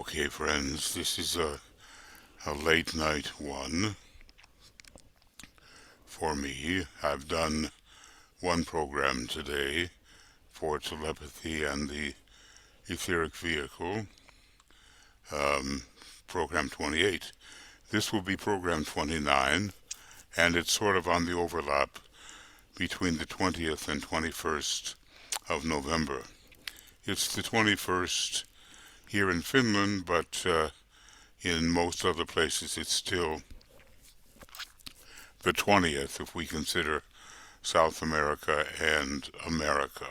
Okay, friends, this is a late night one for me. I've done one program today for Telepathy and the Etheric Vehicle, um, program 28. This will be program 29, and it's sort of on the overlap between the 20th and 21st of November. It's the 21st here in Finland, but in most other places it's still the 20th if we consider South America and America.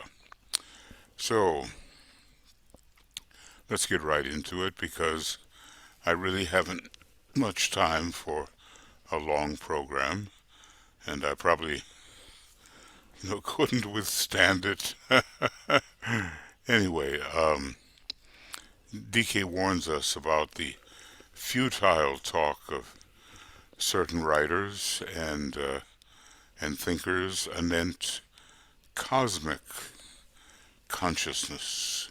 So let's get right into it, because I really haven't much time for a long program, and I probably couldn't withstand it. Anyway, DK warns us about the futile talk of certain writers and thinkers anent cosmic consciousness.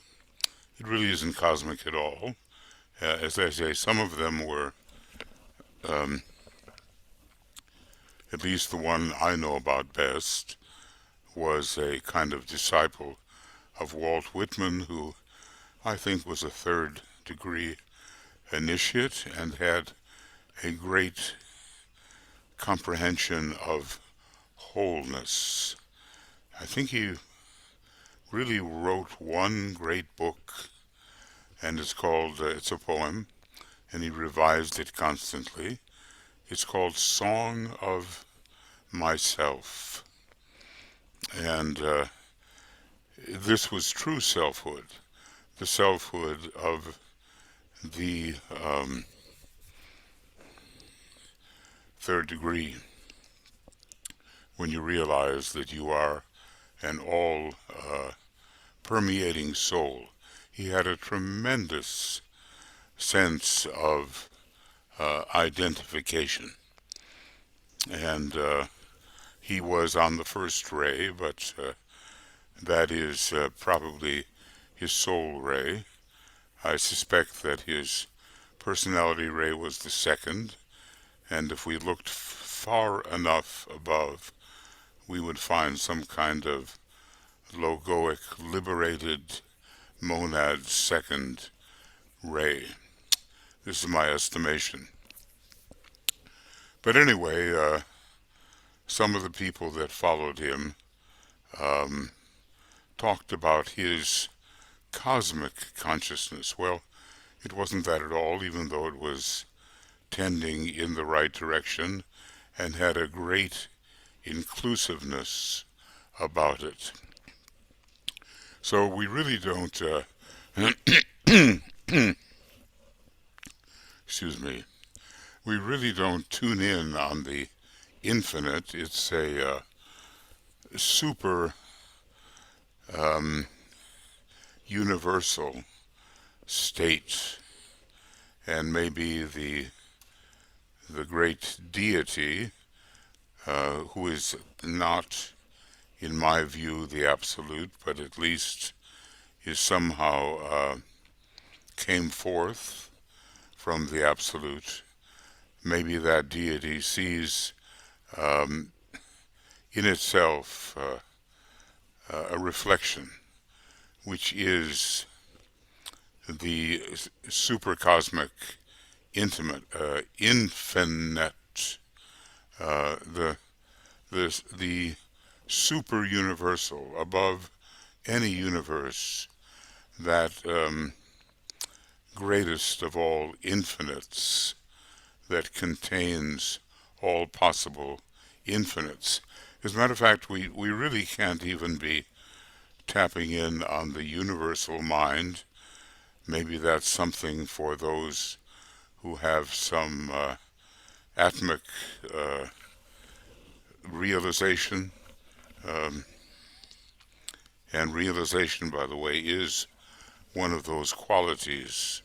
It really isn't cosmic at all. As I say, some of them were, at least the one I know about best, was a kind of disciple of Walt Whitman, who I think was a third-degree initiate and had a great comprehension of wholeness. I think he really wrote one great book, and it's called, it's a poem, and he revised it constantly. It's called Song of Myself. And this was true selfhood, the selfhood of the third degree, when you realize that you are an all-permeating soul. He had a tremendous sense of identification, and he was on the first ray, but that is probably his soul ray. I suspect that his personality ray was the second, and if we looked far enough above, we would find some kind of logoic, liberated monad second ray. This is my estimation. But anyway, some of the people that followed him talked about his cosmic consciousness. Well, it wasn't that at all, even though it was tending in the right direction and had a great inclusiveness about it. So we really don't, excuse me, we really don't tune in on the infinite. It's a super universal state, and maybe the great deity, who is not, in my view, the absolute, but at least is somehow came forth from the absolute. Maybe that deity sees in itself a reflection, which is the supercosmic intimate, infinite, the super universal, above any universe, that greatest of all infinites that contains all possible infinites. As a matter of fact, we really can't even be tapping in on the universal mind. Maybe that's something for those who have some atmic realization. And realization, by the way, is one of those qualities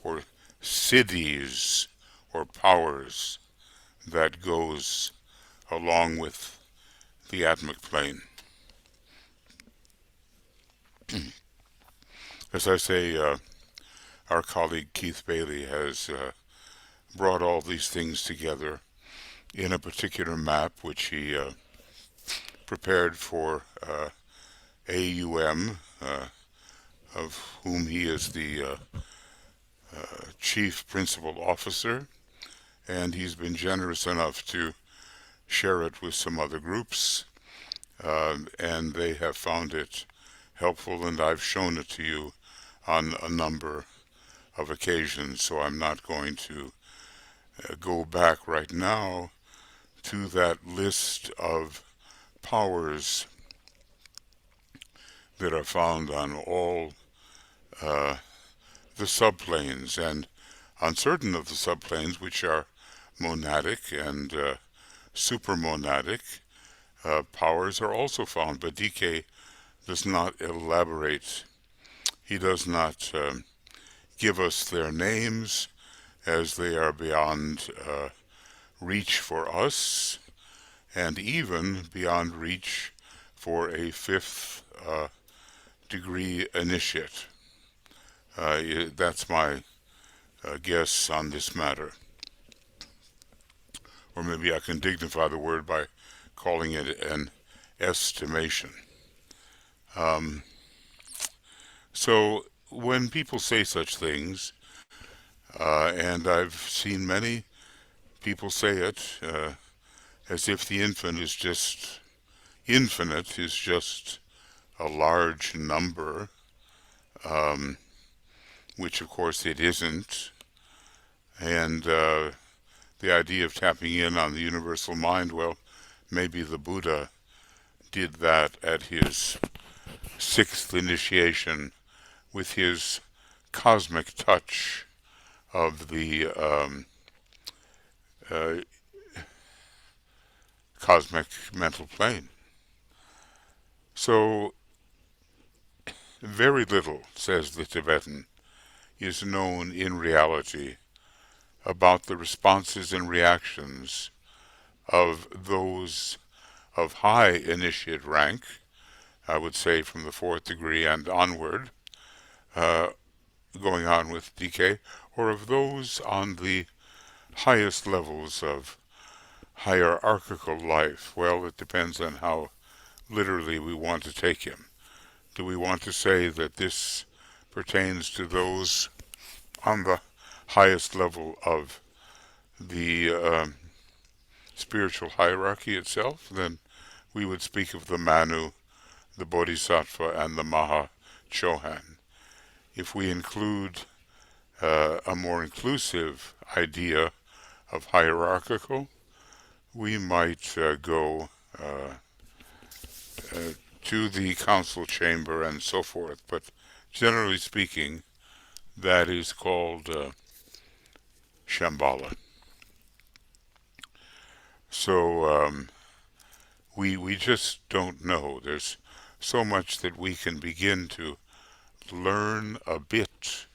or siddhis or powers that goes along with the atmic plane. As I say, our colleague Keith Bailey has brought all these things together in a particular map which he prepared for AUM, of whom he is the chief principal officer, and he's been generous enough to share it with some other groups, and they have found it helpful, and I've shown it to you on a number of occasions, so I'm not going to go back right now to that list of powers that are found on all the subplanes, and on certain of the subplanes, which are monadic and supermonadic, powers are also found, but DK does not elaborate. He does not give us their names, as they are beyond reach for us, and even beyond reach for a fifth degree initiate. That's my guess on this matter. Or maybe I can dignify the word by calling it an estimation. So when people say such things, and I've seen many people say it as if the infinite is just a large number, which of course it isn't, and the idea of tapping in on the universal mind, well, maybe the Buddha did that at his sixth initiation with his cosmic touch of the cosmic mental plane. So very little, says the Tibetan, is known in reality about the responses and reactions of those of high initiate rank, I would say from the fourth degree and onward, going on with DK, or of those on the highest levels of hierarchical life. Well, it depends on how literally we want to take him. Do we want to say that this pertains to those on the highest level of the spiritual hierarchy itself? Then we would speak of the Manu, the Bodhisattva, and the Maha Chohan. If we include a more inclusive idea of hierarchical, we might go to the council chamber and so forth, but generally speaking, that is called Shamballa. So we just don't know. There's so much that we can begin to learn a bit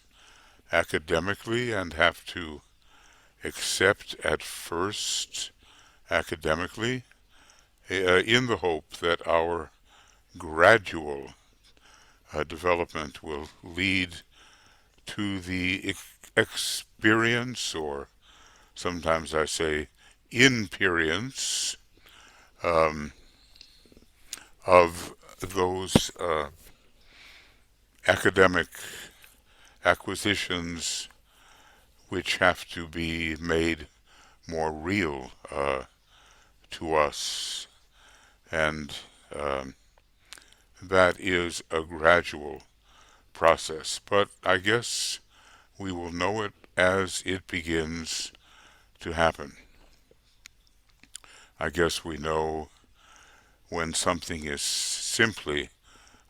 academically and have to accept at first academically, in the hope that our gradual development will lead to the experience, or sometimes I say inperience, of those academic acquisitions which have to be made more real to us, and that is a gradual process. But I guess we will know it as it begins to happen. I guess we know when something is simply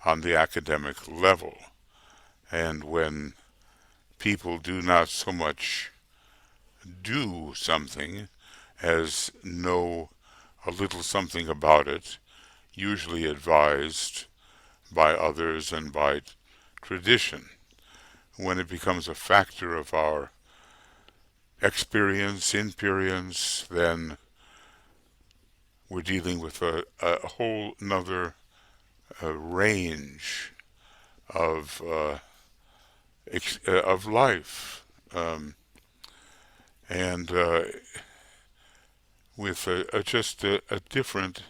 on the academic level, and when people do not so much do something as know a little something about it, usually advised by others and by tradition. When it becomes a factor of our experience, then we're dealing with a whole nother range of of life, and with just a different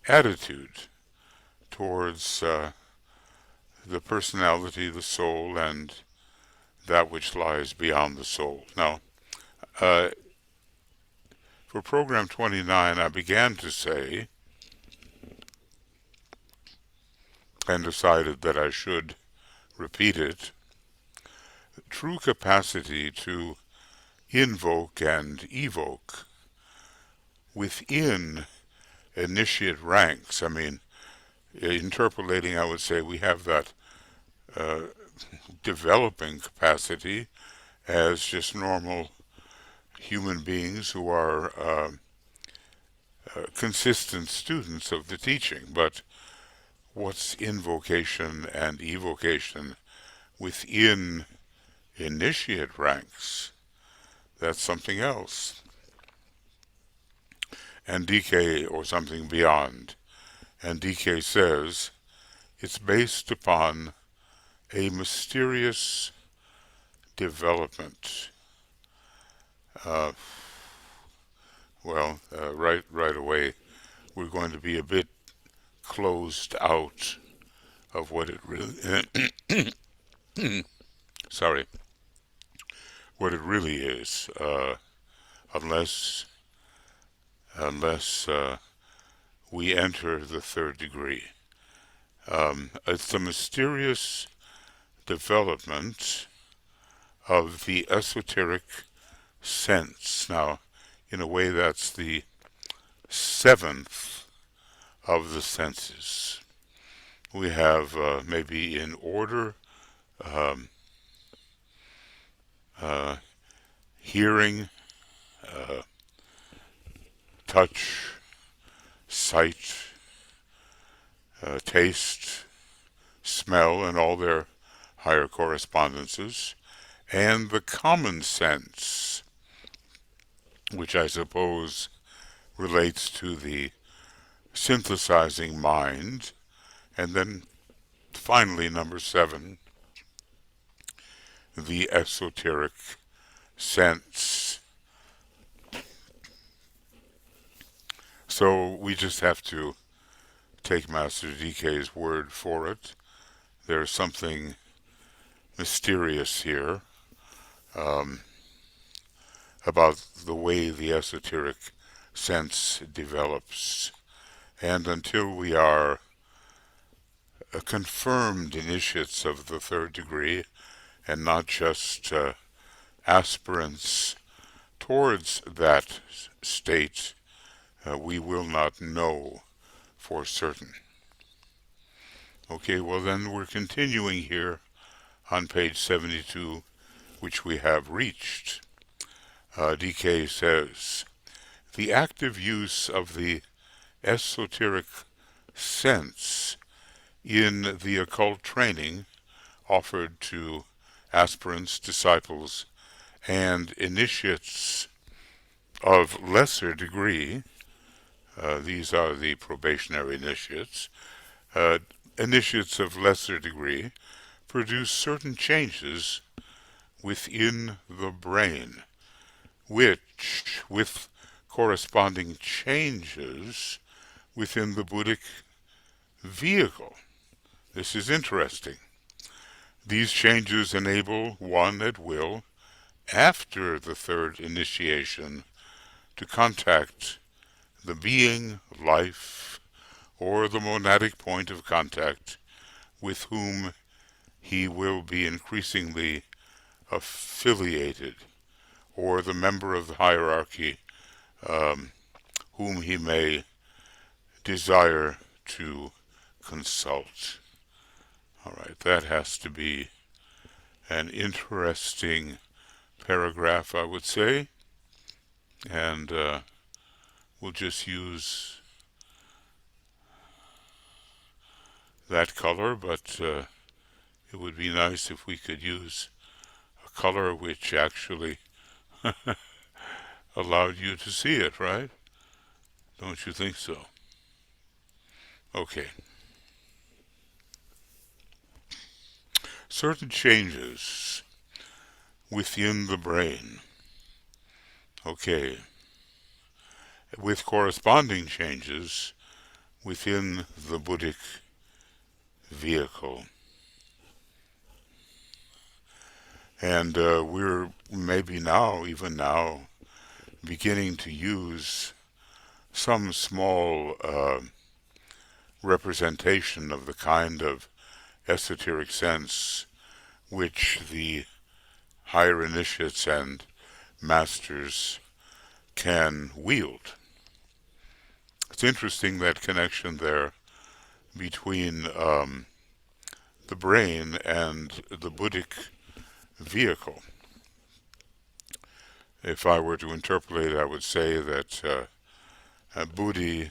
attitude towards the personality, the soul, and that which lies beyond the soul. Now, uh, for program 29, I began to say, and decided that I should repeat it, true capacity to invoke and evoke within initiate ranks. I mean, interpolating, I would say we have that uh, developing capacity as just normal human beings who are consistent students of the teaching. But what's invocation and evocation within initiate ranks? That's something else. And DK, or something beyond. And DK says it's based upon a mysterious development. Uh, right away, we're going to be a bit closed out of what it really, sorry, what it really is, unless we enter the third degree. It's the mysterious development of the esoteric sense. Now, in a way, that's the seventh of the senses. We have, maybe in order, um, uh, hearing, uh, touch, sight, taste, smell, and all their higher correspondences, and the common sense, which I suppose relates to the synthesizing mind, and then finally, number 7, the esoteric sense. So we just have to take Master DK's word for it. There's something mysterious here about the way the esoteric sense develops. And until we are confirmed initiates of the third degree, and not just aspirants towards that state, we will not know for certain. Okay, well then we're continuing here on page 72, which we have reached. DK says, the active use of the esoteric sense in the occult training offered to aspirants, disciples, and initiates of lesser degree, these are the probationary initiates, initiates of lesser degree produce certain changes within the brain, which, with corresponding changes within the buddhic vehicle. This is interesting. These changes enable one at will, after the third initiation, to contact the being, life, or the monadic point of contact with whom he will be increasingly affiliated, or the member of the hierarchy whom he may desire to consult. All right, that has to be an interesting paragraph, I would say, and we'll just use that color, but it would be nice if we could use a color which actually allowed you to see it, right? Don't you think so? Okay. certain changes within the brain, okay, with corresponding changes within the buddhic vehicle. And we're maybe now, even now, beginning to use some small representation of the kind of esoteric sense which the higher initiates and masters can wield. It's interesting, that connection there between the brain and the buddhic vehicle. If I were to interpolate, I would say that buddhi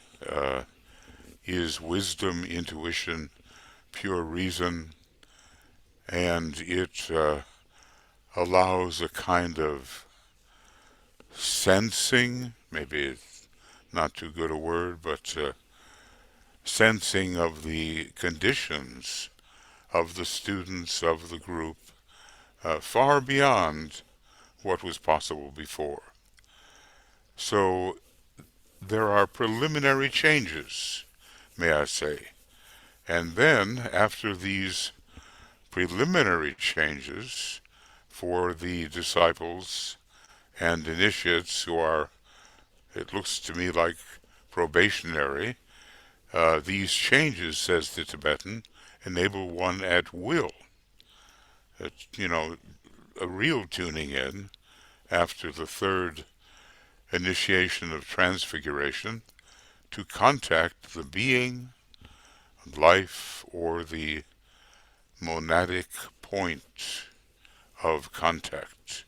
is wisdom, intuition, pure reason, and it allows a kind of sensing, maybe it's not too good a word, but sensing of the conditions of the students of the group far beyond what was possible before. So there are preliminary changes, may I say. And then, after these preliminary changes for the disciples and initiates who are, it looks to me like, probationary, these changes, says the Tibetan, enable one at will. It's, a real tuning in after the third initiation of transfiguration to contact the being, life, or the monadic point of contact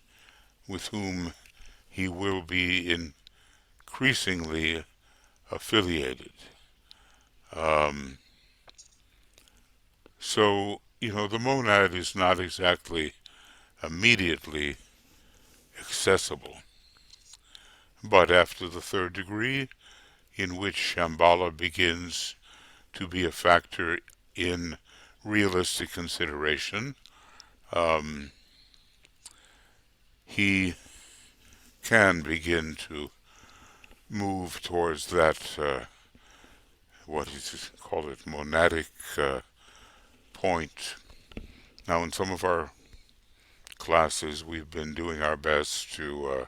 with whom he will be increasingly affiliated. So, the monad is not exactly immediately accessible. But after the third degree, in which Shamballa begins to be a factor in realistic consideration, he can begin to move towards that, what is it called, monadic point. Now, in some of our classes, we've been doing our best to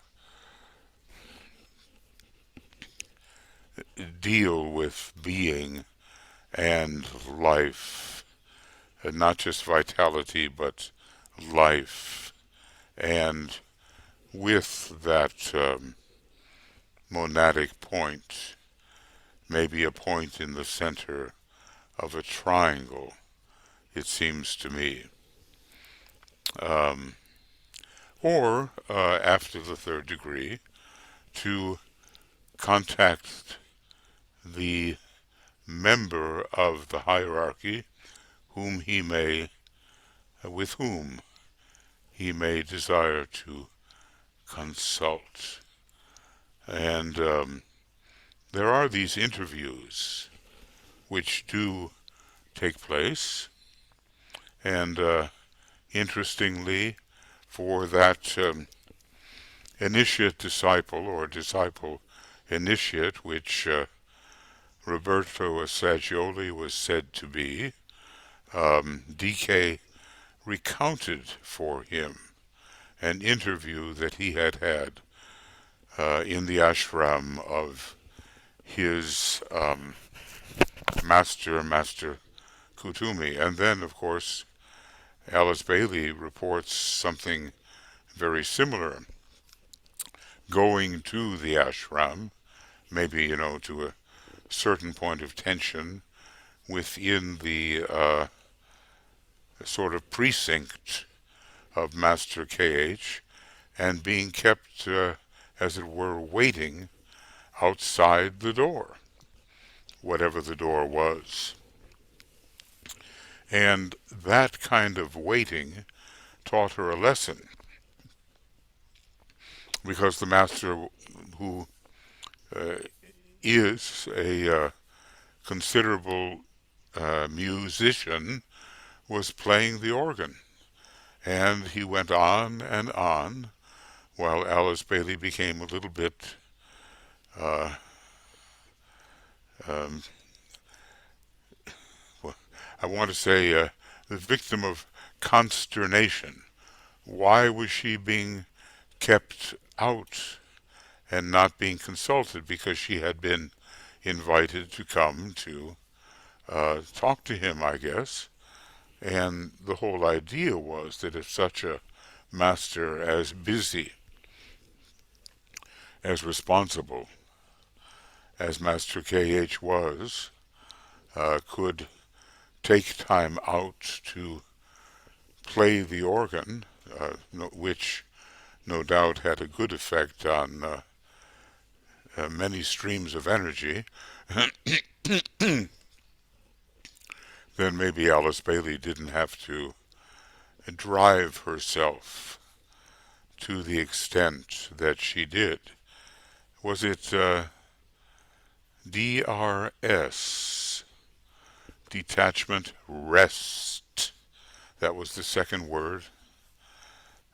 deal with being and life, and not just vitality, but life. And with that monadic point, maybe a point in the center of a triangle, it seems to me. Or, after the third degree, to contact the member of the hierarchy with whom he may desire to consult. And there are these interviews which do take place, and interestingly, for that initiate disciple or disciple initiate, which Roberto Assagioli was said to be, DK recounted for him an interview that he had in the ashram of his Master Kutumi. And then, of course, Alice Bailey reports something very similar, going to the ashram, maybe, to a certain point of tension within the sort of precinct of Master KH, and being kept, as it were, waiting outside the door, whatever the door was. And that kind of waiting taught her a lesson, because the master, who is a considerable musician, was playing the organ And he went on and on, while Alice Bailey became a little bit, uh, um, I want to say, the victim of consternation. Why was she being kept out and not being consulted? Because she had been invited to come to talk to him, I guess. And the whole idea was that if such a master as busy, as responsible as Master K.H. was, could take time out to play the organ, which no doubt had a good effect on many streams of energy, then maybe Alice Bailey didn't have to drive herself to the extent that she did. Was it DRS, detachment, rest? That was the second word.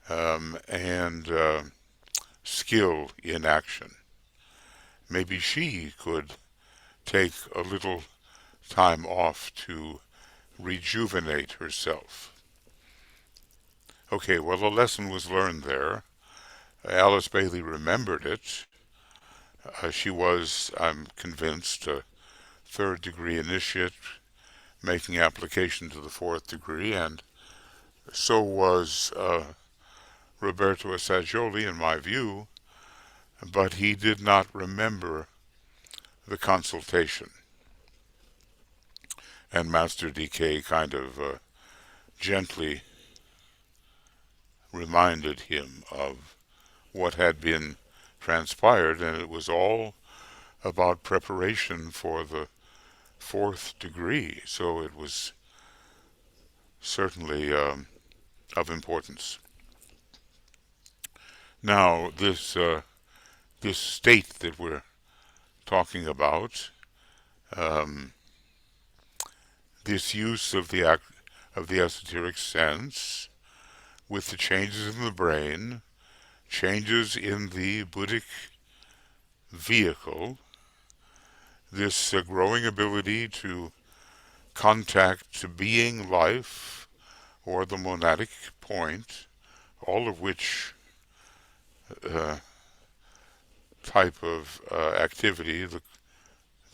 And skill in action. Maybe she could take a little time off to rejuvenate herself. Okay, well, the lesson was learned there. Alice Bailey remembered it. She was, I'm convinced, a third degree initiate making application to the fourth degree, and so was Roberto Assagioli, in my view, but he did not remember the consultation. And Master DK kind of gently reminded him of what had been transpired, and it was all about preparation for the fourth degree, so it was certainly of importance. Now, this state that we're talking about, um, this use of the esoteric sense, with the changes in the brain, changes in the buddhic vehicle, this growing ability to contact being life or the monadic point, all of which uh, type of activity the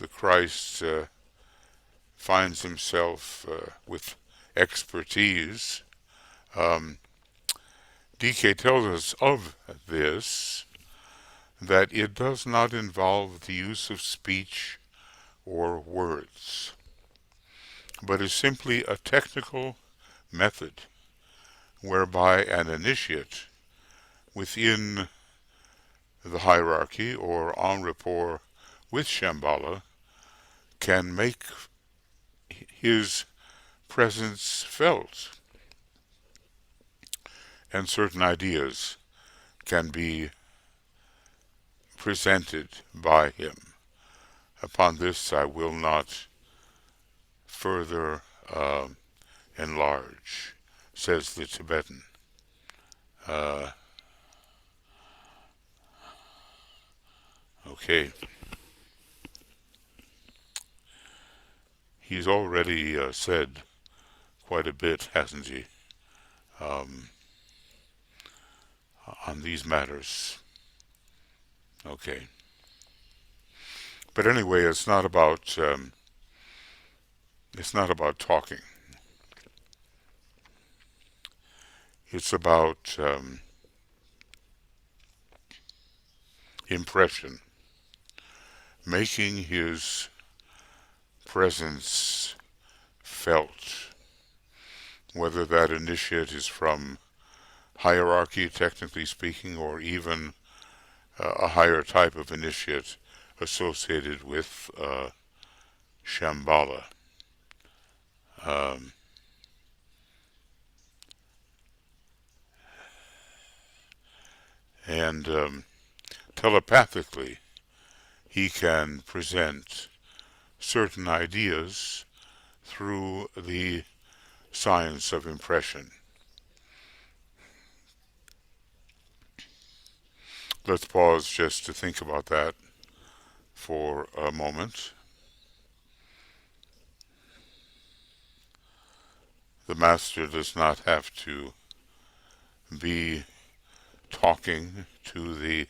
Christ finds himself with expertise. Um, DK tells us of this that it does not involve the use of speech or words, but is simply a technical method whereby an initiate within the hierarchy or en rapport with Shamballa can make his presence felt, and certain ideas can be presented by him. Upon this I will not further enlarge, says the Tibetan. Okay. He's already said quite a bit, hasn't he, um, on these matters. Okay. But anyway, it's not about talking. It's about impression, making his presence felt, whether that initiate is from hierarchy, technically speaking, or even a higher type of initiate associated with Shambhala. Um, and telepathically, he can present certain ideas through the science of impression. Let's pause just to think about that for a moment. The master does not have to be talking to the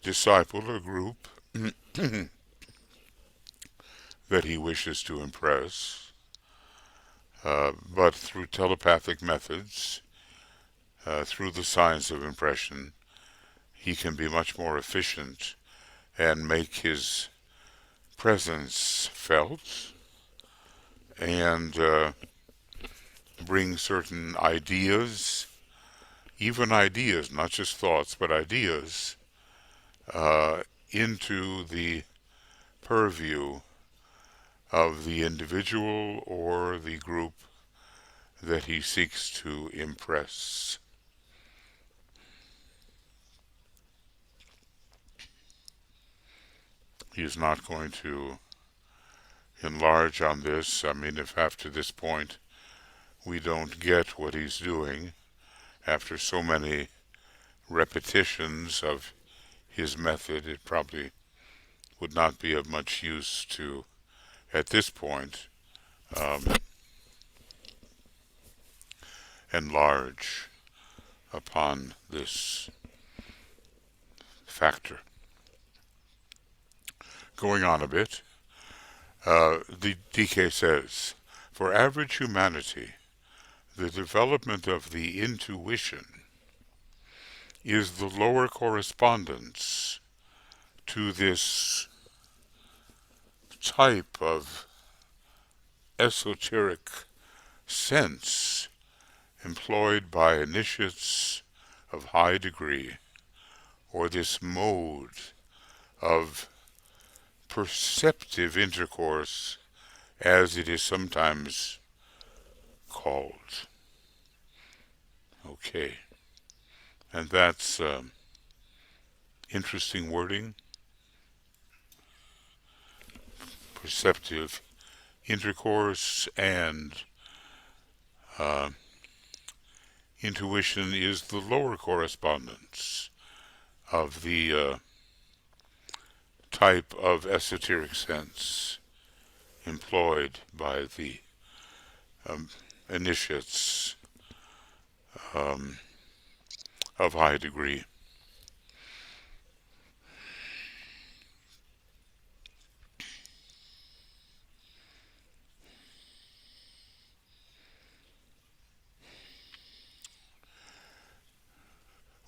disciple or group that he wishes to impress, but through telepathic methods, through the science of impression, he can be much more efficient and make his presence felt and bring certain ideas, even ideas, not just thoughts, but ideas, into the purview of the individual or the group that he seeks to impress. He is not going to enlarge on this. I mean, if after this point we don't get what he's doing, after so many repetitions of his method, it probably would not be of much use to, at this point, um, enlarge upon this factor. Going on a bit, the DK says, for average humanity, the development of the intuition is the lower correspondence to this type of esoteric sense employed by initiates of high degree, or this mode of perceptive intercourse, as it is sometimes called. Okay, and that's interesting wording. Perceptive intercourse and intuition is the lower correspondence of the type of esoteric sense employed by the initiates of high degree.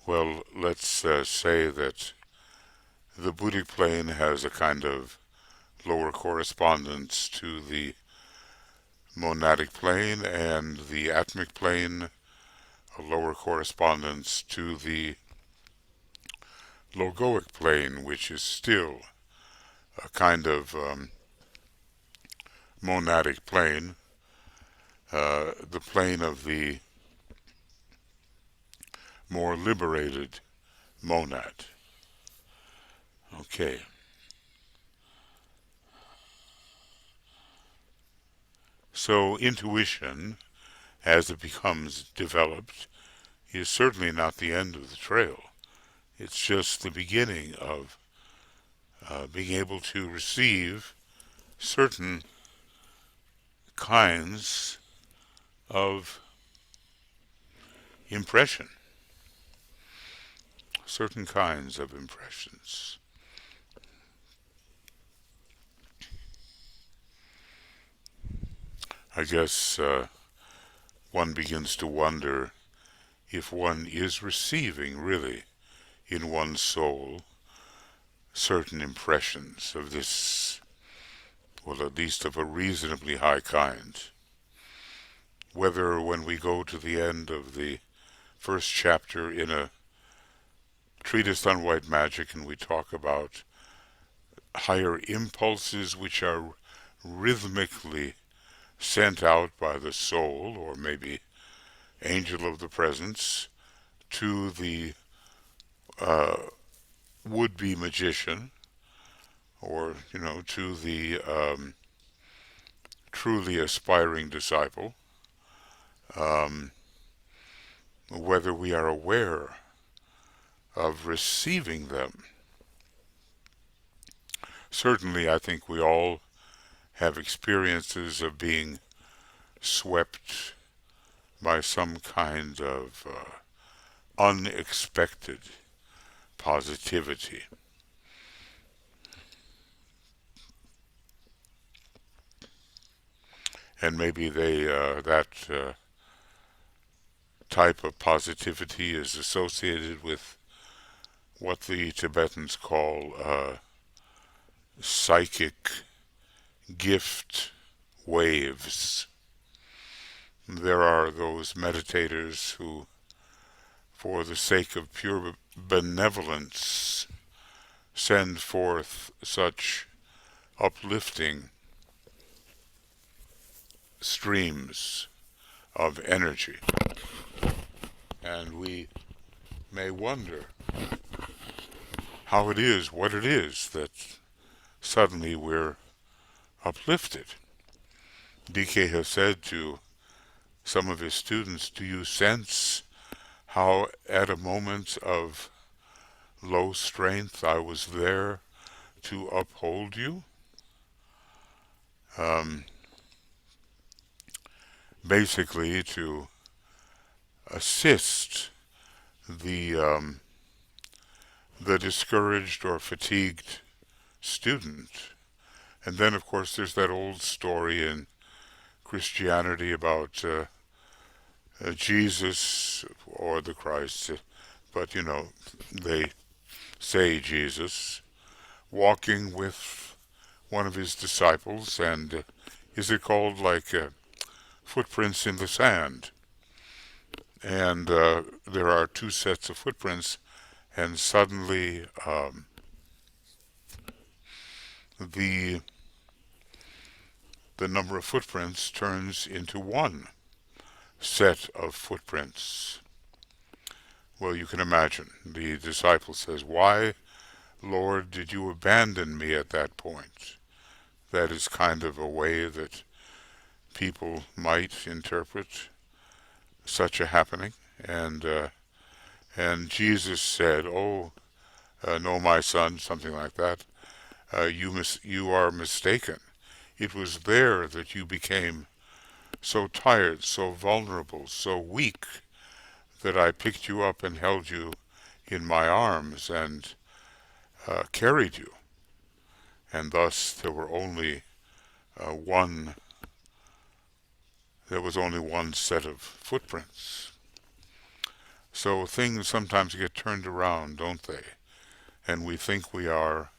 Well, let's say that the buddhic plane has a kind of lower correspondence to the monadic plane, and the atmic plane a lower correspondence to the logoic plane, which is still a kind of monadic plane, the plane of the more liberated monad. Okay. So intuition, as it becomes developed, is certainly not the end of the trail. It's just the beginning of being able to receive certain kinds of impression, certain kinds of impressions. I guess one begins to wonder if one is receiving really in one's soul certain impressions of this, well, at least of a reasonably high kind. Whether when we go to the end of the first chapter in a treatise on white magic and we talk about higher impulses which are rhythmically sent out by the soul, or maybe angel of the presence, to the would-be magician, or, to the truly aspiring disciple, whether we are aware of receiving them. Certainly, I think we all have experiences of being swept by some kind of unexpected positivity. And maybe that type of positivity is associated with what the Tibetans call psychic gift waves. There are those meditators who, for the sake of pure benevolence, send forth such uplifting streams of energy. And we may wonder how it is, what it is, that suddenly we're uplifted. DK has said to some of his students, do you sense how at a moment of low strength I was there to uphold you? Basically to assist the the discouraged or fatigued student. And then, of course, there's that old story in Christianity about Jesus or the Christ, but they say Jesus walking with one of his disciples, and is it called like footprints in the sand? And there are two sets of footprints, and suddenly the the number of footprints turns into one set of footprints. Well, you can imagine. The disciple says, why, Lord, did you abandon me at that point? That is kind of a way that people might interpret such a happening. And Jesus said, oh, no, my son, something like that. You are mistaken. It was there that you became so tired, so vulnerable, so weak, that I picked you up and held you in my arms and carried you. And thus there was only one set of footprints. So things sometimes get turned around, don't they? And we think we are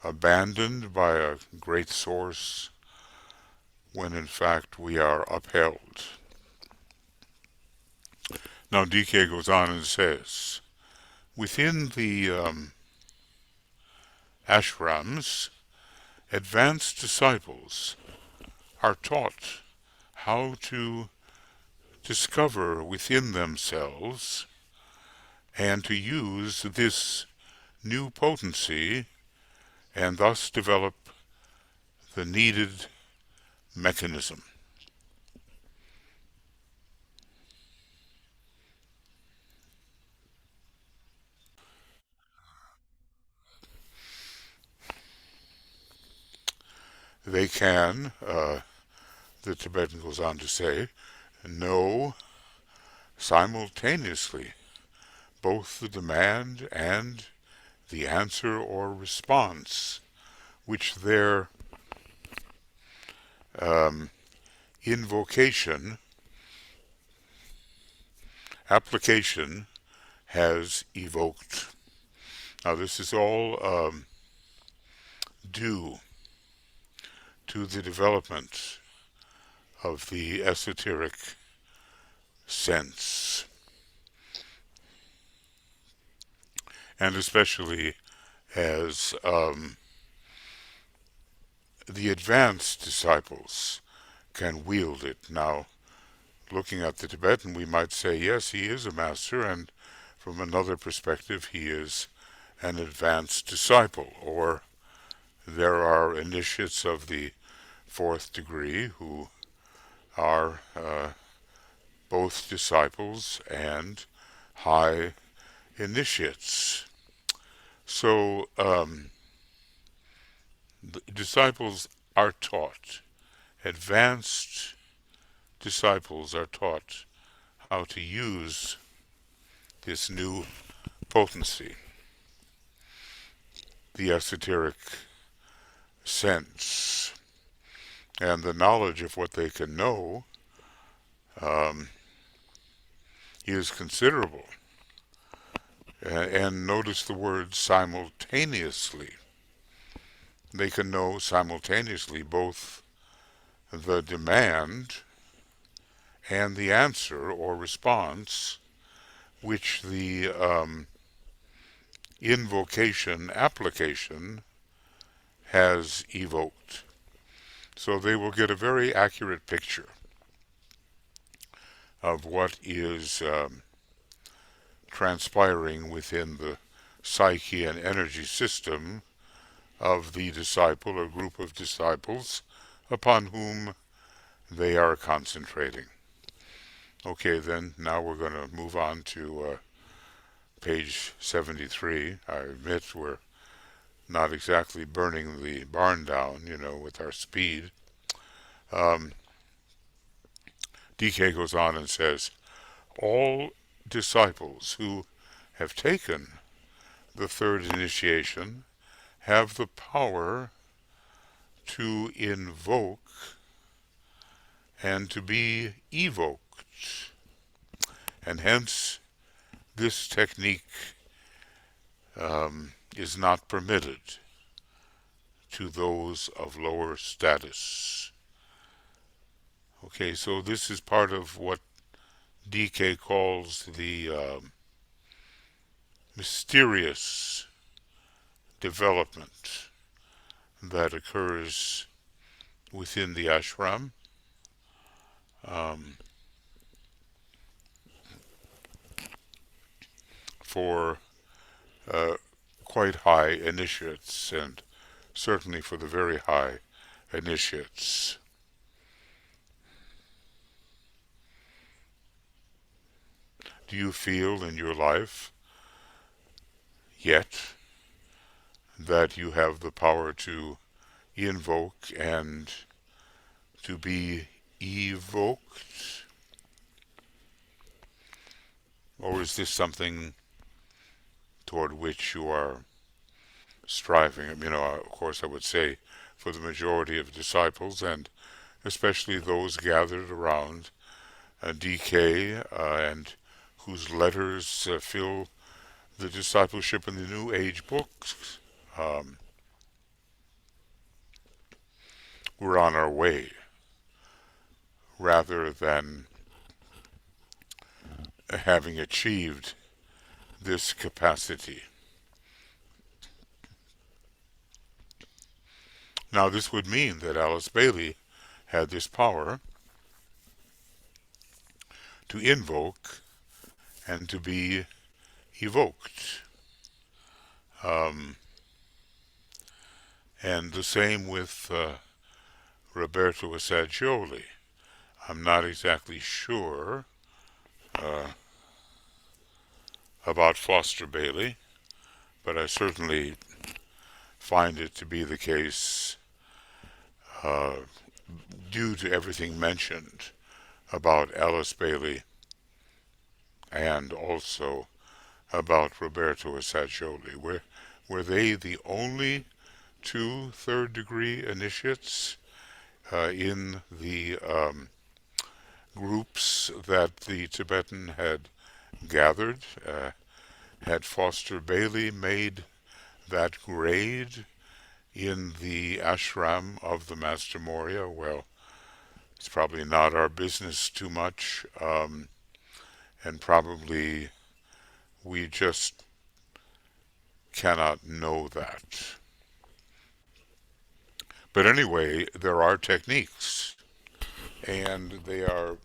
abandoned by a great source, when in fact we are upheld. Now DK goes on and says, within the Ashrams, advanced disciples are taught how to discover within themselves and to use this new potency and thus develop the needed mechanism. They can, the Tibetan goes on to say, know simultaneously both the demand and the answer or response, which their invocation application has evoked. Now this is all due to the development of the esoteric sense, and especially as the advanced disciples can wield it. Now, looking at the Tibetan, we might say, yes, he is a master, and from another perspective, he is an advanced disciple, or there are initiates of the fourth degree who are both disciples and high initiates. So the disciples are taught, advanced disciples are taught how to use this new potency, the esoteric sense, and the knowledge of what they can know um, is considerable. And notice the word simultaneously. They can know simultaneously both the demand and the answer or response which the invocation application has evoked. So they will get a very accurate picture of what is transpiring within the psyche and energy system of the disciple or group of disciples upon whom they are concentrating. Okay, then now we're going to move on to page 73. I admit we're not exactly burning the barn down, with our speed. DK goes on and says, all disciples who have taken the third initiation have the power to invoke and to be evoked. And hence, this technique is not permitted to those of lower status. Okay, so this is part of what DK calls the mysterious development that occurs within the ashram. For quite high initiates, and certainly for the very high initiates. Do you feel in your life yet that you have the power to invoke and to be evoked? Or is this something toward which you are striving? Of course, I would say for the majority of disciples, and especially those gathered around DK and whose letters fill the discipleship in the New Age books, we're on our way rather than having achieved this capacity. Now, this would mean that Alice Bailey had this power to invoke and to be evoked. And the same with Roberto Assagioli. I'm not exactly sure about Foster Bailey, but I certainly find it to be the case due to everything mentioned about Alice Bailey and also about Roberto Assagioli. Were they the only two third-degree initiates in the groups that the Tibetan had gathered? Had Foster Bailey made that grade in the ashram of the Master Moria? Well, it's probably not our business too much, and probably we just cannot know that. But anyway, there are techniques, and they are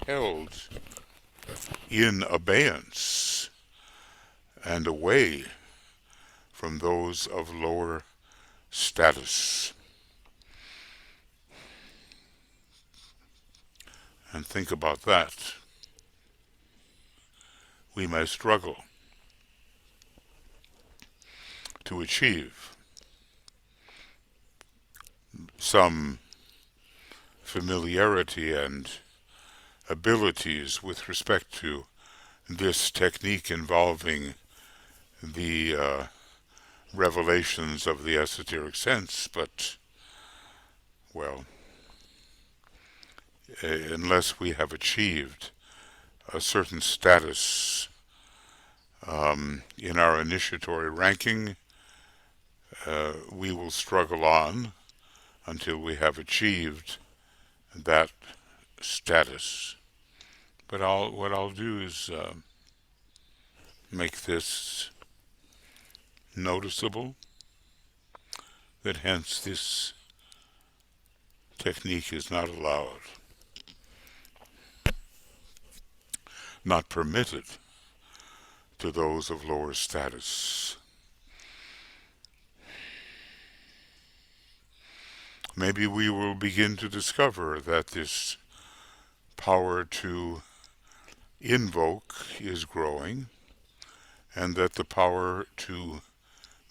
held in abeyance and away from those of lower status. And think about that. we may struggle to achieve some familiarity and abilities with respect to this technique involving the revelations of the esoteric sense, but, well, unless we have achieved a certain status in our initiatory ranking, we will struggle on until we have achieved that status. But what I'll do is make this noticeable, that hence this technique is not allowed, not permitted to those of lower status. Maybe we will begin to discover that this power to invoke is growing, and that the power to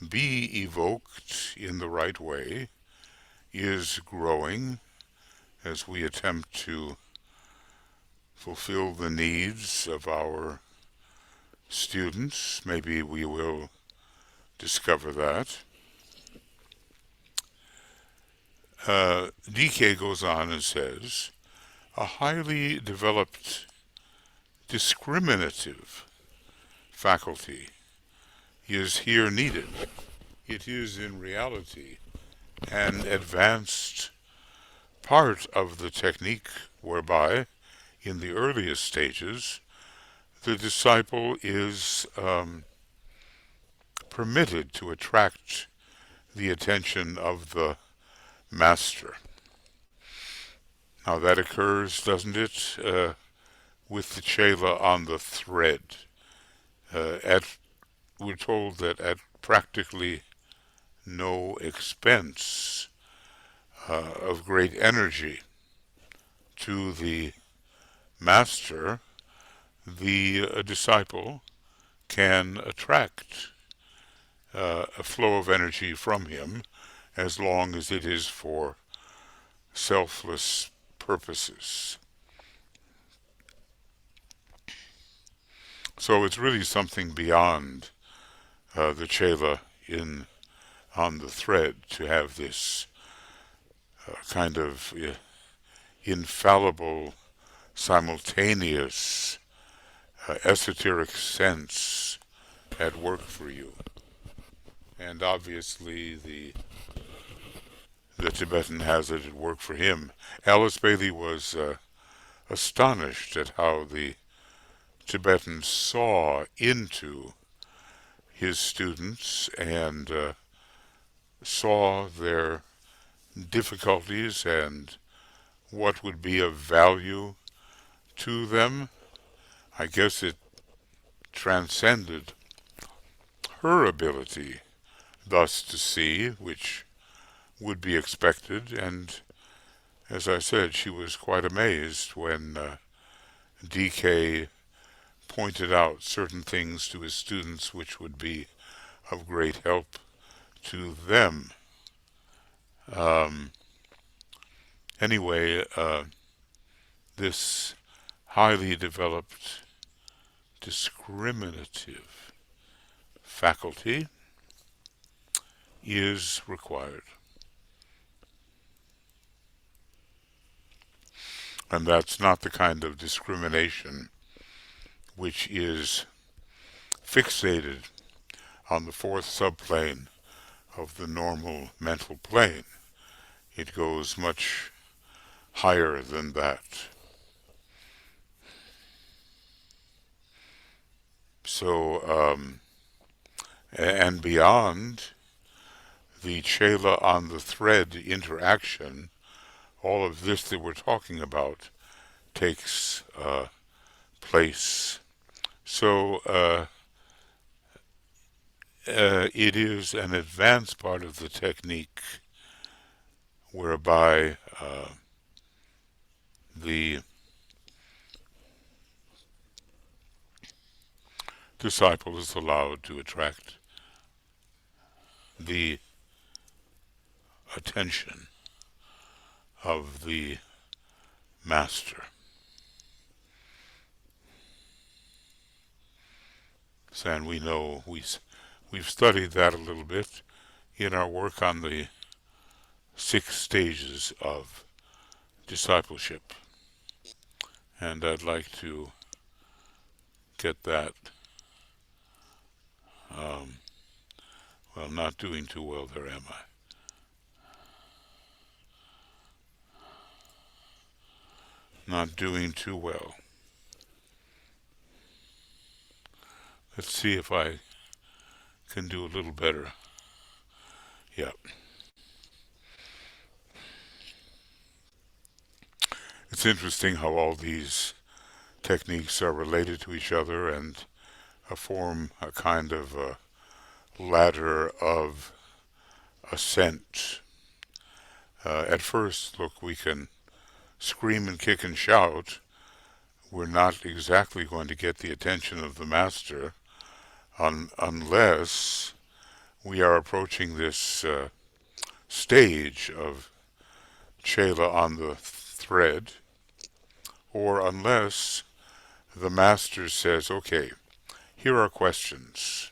be evoked in the right way is growing as we attempt to fulfill the needs of our students. Maybe we will discover that. DK goes on and says, a highly developed discriminative faculty is here needed. It is in reality an advanced part of the technique whereby, in the earliest stages, the disciple is permitted to attract the attention of the master. Now that occurs, doesn't it, with the chela on the thread. We're told that at practically no expense of great energy to the master, the disciple can attract a flow of energy from him, as long as it is for selfless purposes. So it's really something beyond the chela on the thread to have this kind of infallible, simultaneous, esoteric sense at work for you. And obviously the Tibetan has it at work for him. Alice Bailey was astonished at how the Tibetan saw into his students and saw their difficulties and what would be of value to them. I guess it transcended her ability thus to see, which would be expected, and as I said, she was quite amazed when DK pointed out certain things to his students which would be of great help to them. Anyway, this highly developed discriminative faculty is required. And that's not the kind of discrimination which is fixated on the fourth subplane of the normal mental plane. It goes much higher than that. So, and beyond the chela on the thread interaction, all of this that we're talking about takes place. So it is an advanced part of the technique whereby the disciple is allowed to attract the attention of the master. And we know we've studied that a little bit in our work on the 6 stages of discipleship. And I'd like to get that, well, not doing too well there, am I? Not doing too well. Let's see if I can do a little better. Yep. It's interesting how all these techniques are related to each other and form a kind of a ladder of ascent. At first, look, we can scream and kick and shout. We're not exactly going to get the attention of the master unless we are approaching this stage of Chela on the thread, or unless the master says, okay, here are questions,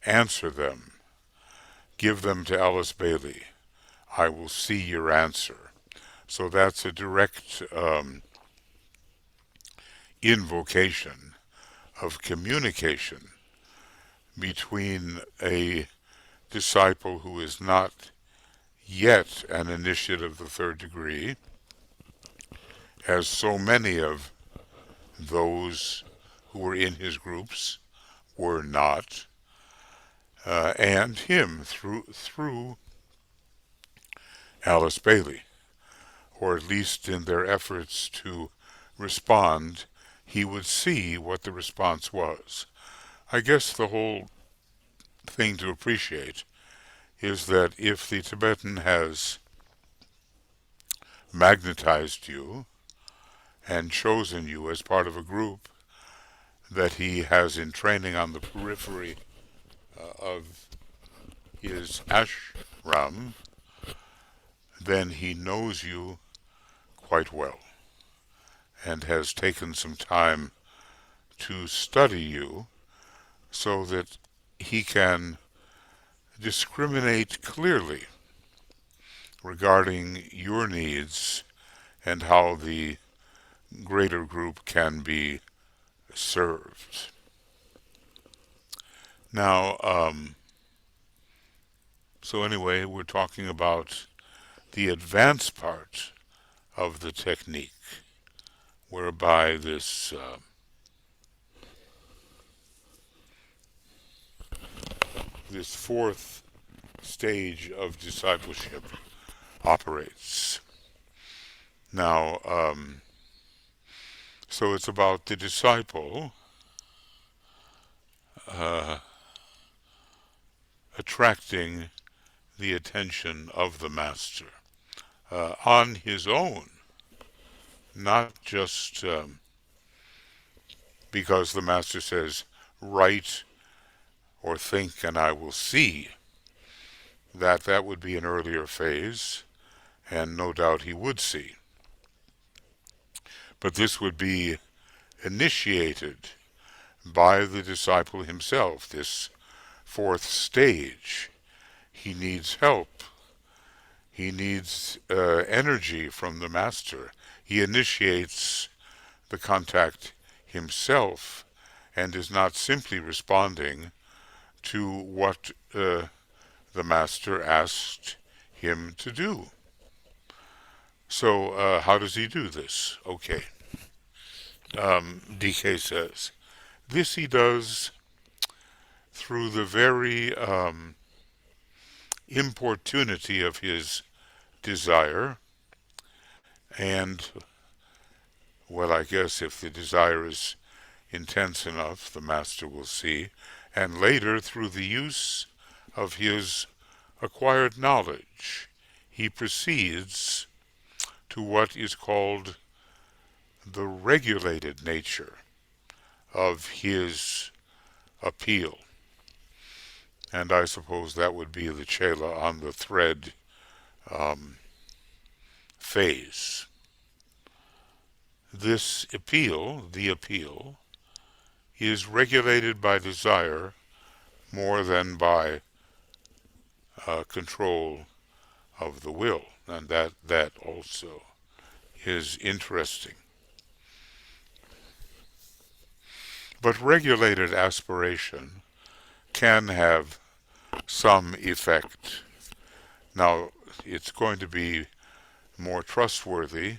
answer them, give them to Alice Bailey, I will see your answer. So that's a direct invocation of communication between a disciple who is not yet an initiate of the 3rd degree, as so many of those who were in his groups were not, and him through Alice Bailey, or at least in their efforts to respond, he would see what the response was. I guess the whole thing to appreciate is that if the Tibetan has magnetized you and chosen you as part of a group that he has in training on the periphery of his ashram, then he knows you quite well and has taken some time to study you so that he can discriminate clearly regarding your needs and how the greater group can be served. Now, so anyway, we're talking about the advanced part of the technique, whereby this this 4th stage of discipleship operates. Now, so it's about the disciple attracting the attention of the master on his own, not just because the master says, write or think and I will see. That would be an earlier phase, and no doubt he would see. But this would be initiated by the disciple himself, this 4th stage. He needs help. He needs energy from the master. He initiates the contact himself and is not simply responding to what the master asked him to do. So how does he do this? Okay. DK says, this he does through the very importunity of his desire, and, well, I guess if the desire is intense enough, the master will see, and later through the use of his acquired knowledge, he proceeds to what is called the regulated nature of his appeal. And I suppose that would be the chela on the thread phase. This appeal, the appeal, is regulated by desire more than by control of the will. And that also is interesting. But regulated aspiration can have some effect. Now, it's going to be more trustworthy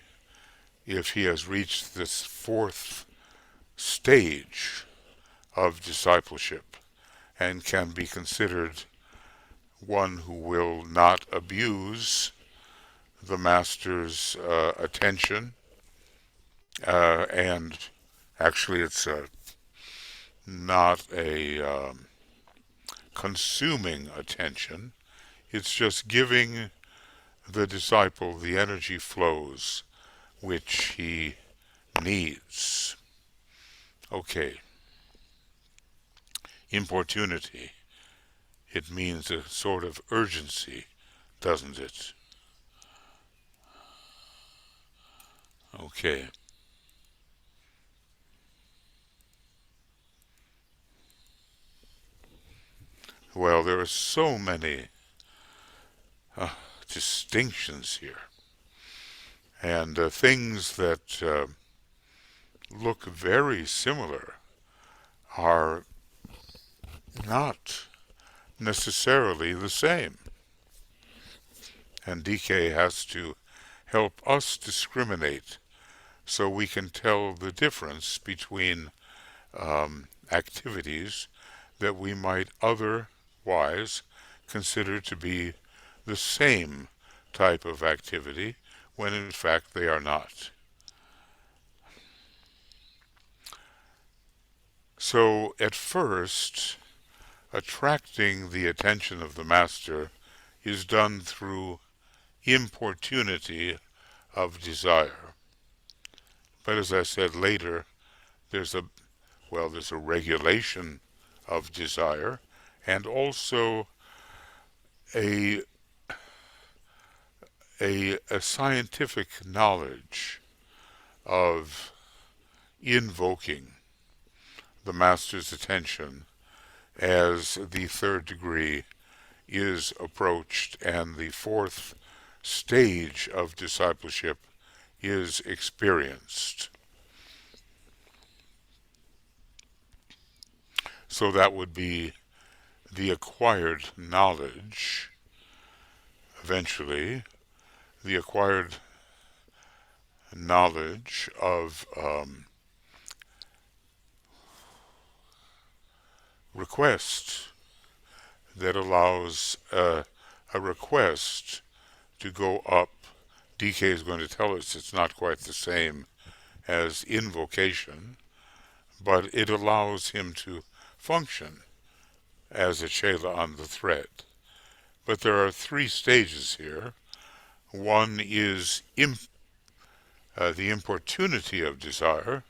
if he has reached this fourth stage of discipleship and can be considered one who will not abuse the master's attention, and actually it's not a consuming attention. It's just giving the disciple the energy flows which he needs. Okay. Importunity. It means a sort of urgency, doesn't it? Okay. Well, there are so many distinctions here, and things that look very similar are not necessarily the same. And DK has to help us discriminate so we can tell the difference between activities that we might otherwise consider to be the same type of activity when in fact they are not. So at first, attracting the attention of the master is done through importunity of desire. But as I said later, there's a regulation of desire and also a scientific knowledge of invoking the master's attention as the third degree is approached and the fourth stage of discipleship is experienced. So that would be the acquired knowledge, eventually, the acquired knowledge of request that allows a request to go up. DK is going to tell us it's not quite the same as invocation, but it allows him to function as a chela on the thread. But there are three stages here. One is the importunity of desire.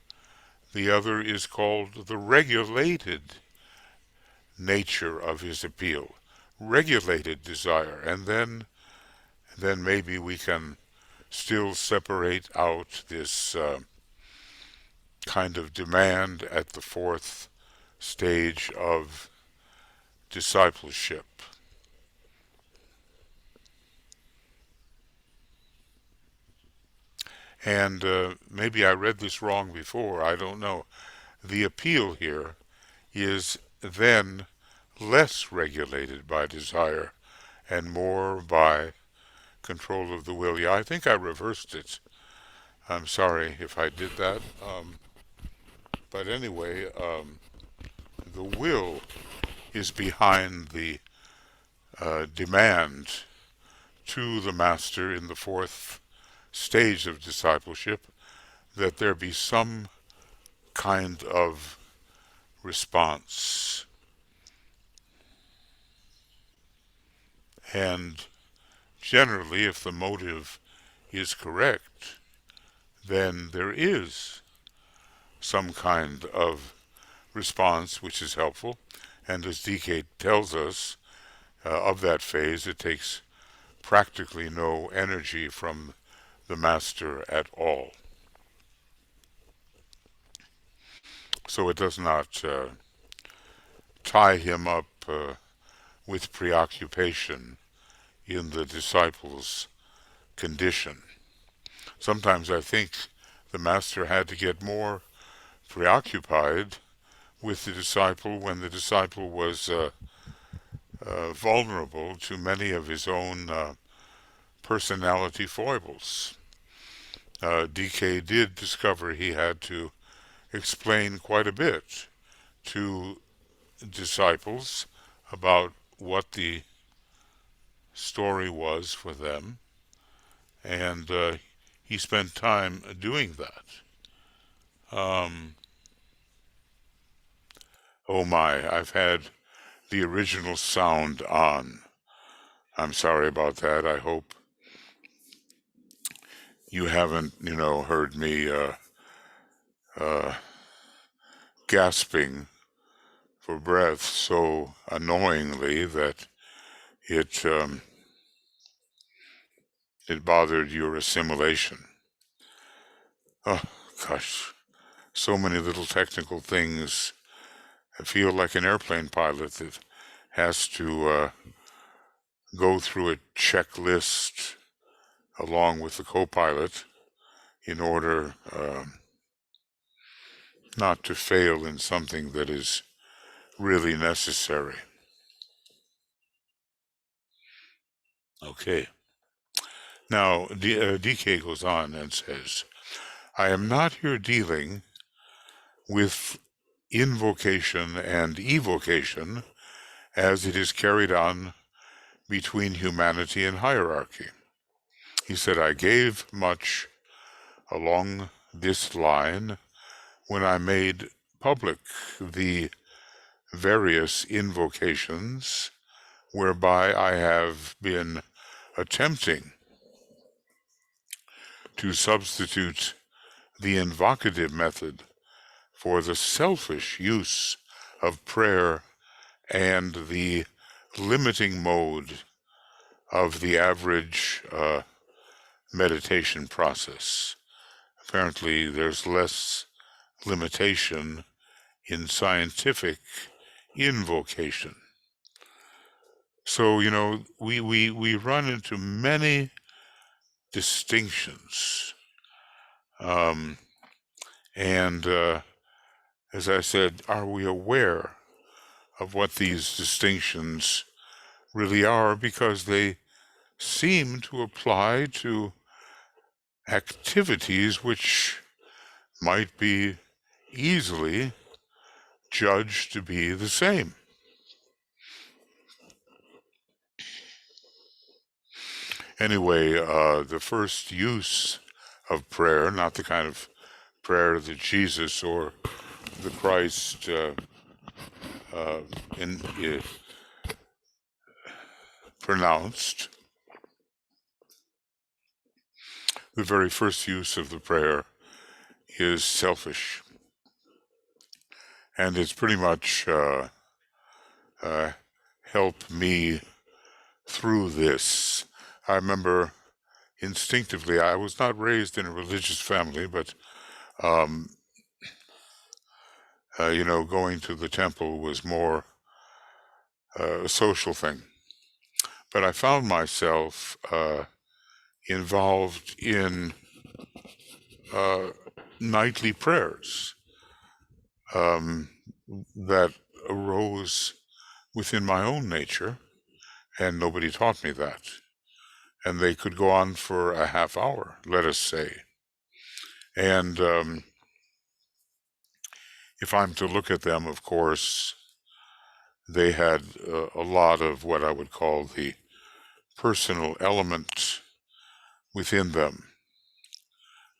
The other is called the regulated nature of his appeal, regulated desire, and then maybe we can still separate out this kind of demand at the fourth stage of discipleship. And maybe I read this wrong before, I don't know. The appeal here is then less regulated by desire and more by control of the will. Yeah, I think I reversed it. I'm sorry if I did that. But anyway, the will is behind the demand to the master in the fourth stage of discipleship that there be some kind of response. And generally, if the motive is correct, then there is some kind of response, which is helpful. And as DK tells us, of that phase, it takes practically no energy from the master at all. So it does not tie him up with preoccupation in the disciple's condition. Sometimes I think the master had to get more preoccupied with the disciple when the disciple was vulnerable to many of his own personality foibles. DK did discover he had to explain quite a bit to disciples about what the story was for them, and he spent time doing that. Oh my, I've had the original sound on. I'm sorry about that. I hope you haven't, heard me gasping for breath so annoyingly that it it bothered your assimilation. Oh gosh, so many little technical things. I feel like an airplane pilot that has to go through a checklist along with the co-pilot in order not to fail in something that is really necessary. Okay. Now, DK goes on and says, I am not here dealing with invocation and evocation as it is carried on between humanity and hierarchy. He said, I gave much along this line when I made public the various invocations whereby I have been attempting to substitute the invocative method for the selfish use of prayer and the limiting mode of the average meditation process. Apparently, there's less limitation in scientific invocation. So, we run into many distinctions. And as I said, are we aware of what these distinctions really are? Because they seem to apply to activities which might be easily judged to be the same. Anyway, the first use of prayer, not the kind of prayer that Jesus or the Christ pronounced, the very first use of the prayer is selfish. And it's pretty much helped me through this. I remember instinctively, I was not raised in a religious family, but, going to the temple was more a social thing. But I found myself involved in nightly prayers that arose within my own nature, and nobody taught me that. And they could go on for a half hour, let us say. And if I'm to look at them, of course, they had a lot of what I would call the personal element within them.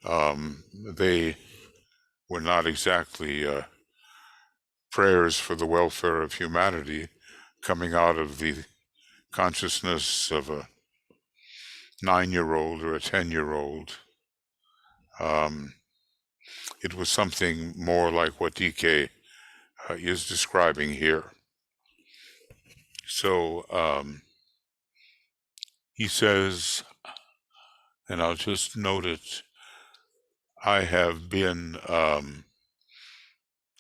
They were not exactly prayers for the welfare of humanity coming out of the consciousness of a 9-year-old or a 10-year-old. It was something more like what DK is describing here. So he says, and I'll just note it, I have been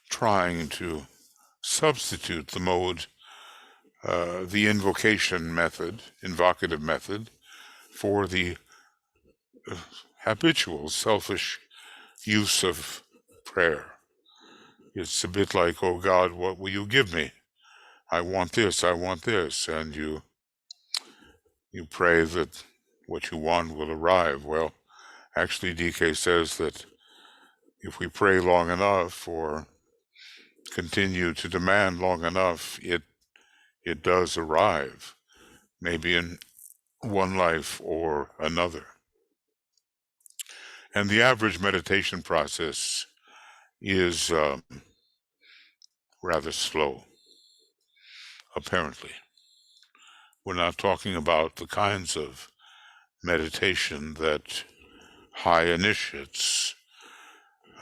trying to substitute the mode, the invocation method, invocative method, for the habitual selfish use of prayer. It's a bit like, oh God, what will you give me? I want this, and you pray that what you want will arrive. Well, actually, DK says that if we pray long enough or continue to demand long enough, it does arrive, maybe in one life or another. And the average meditation process is rather slow, apparently. We're not talking about the kinds of meditation that high initiates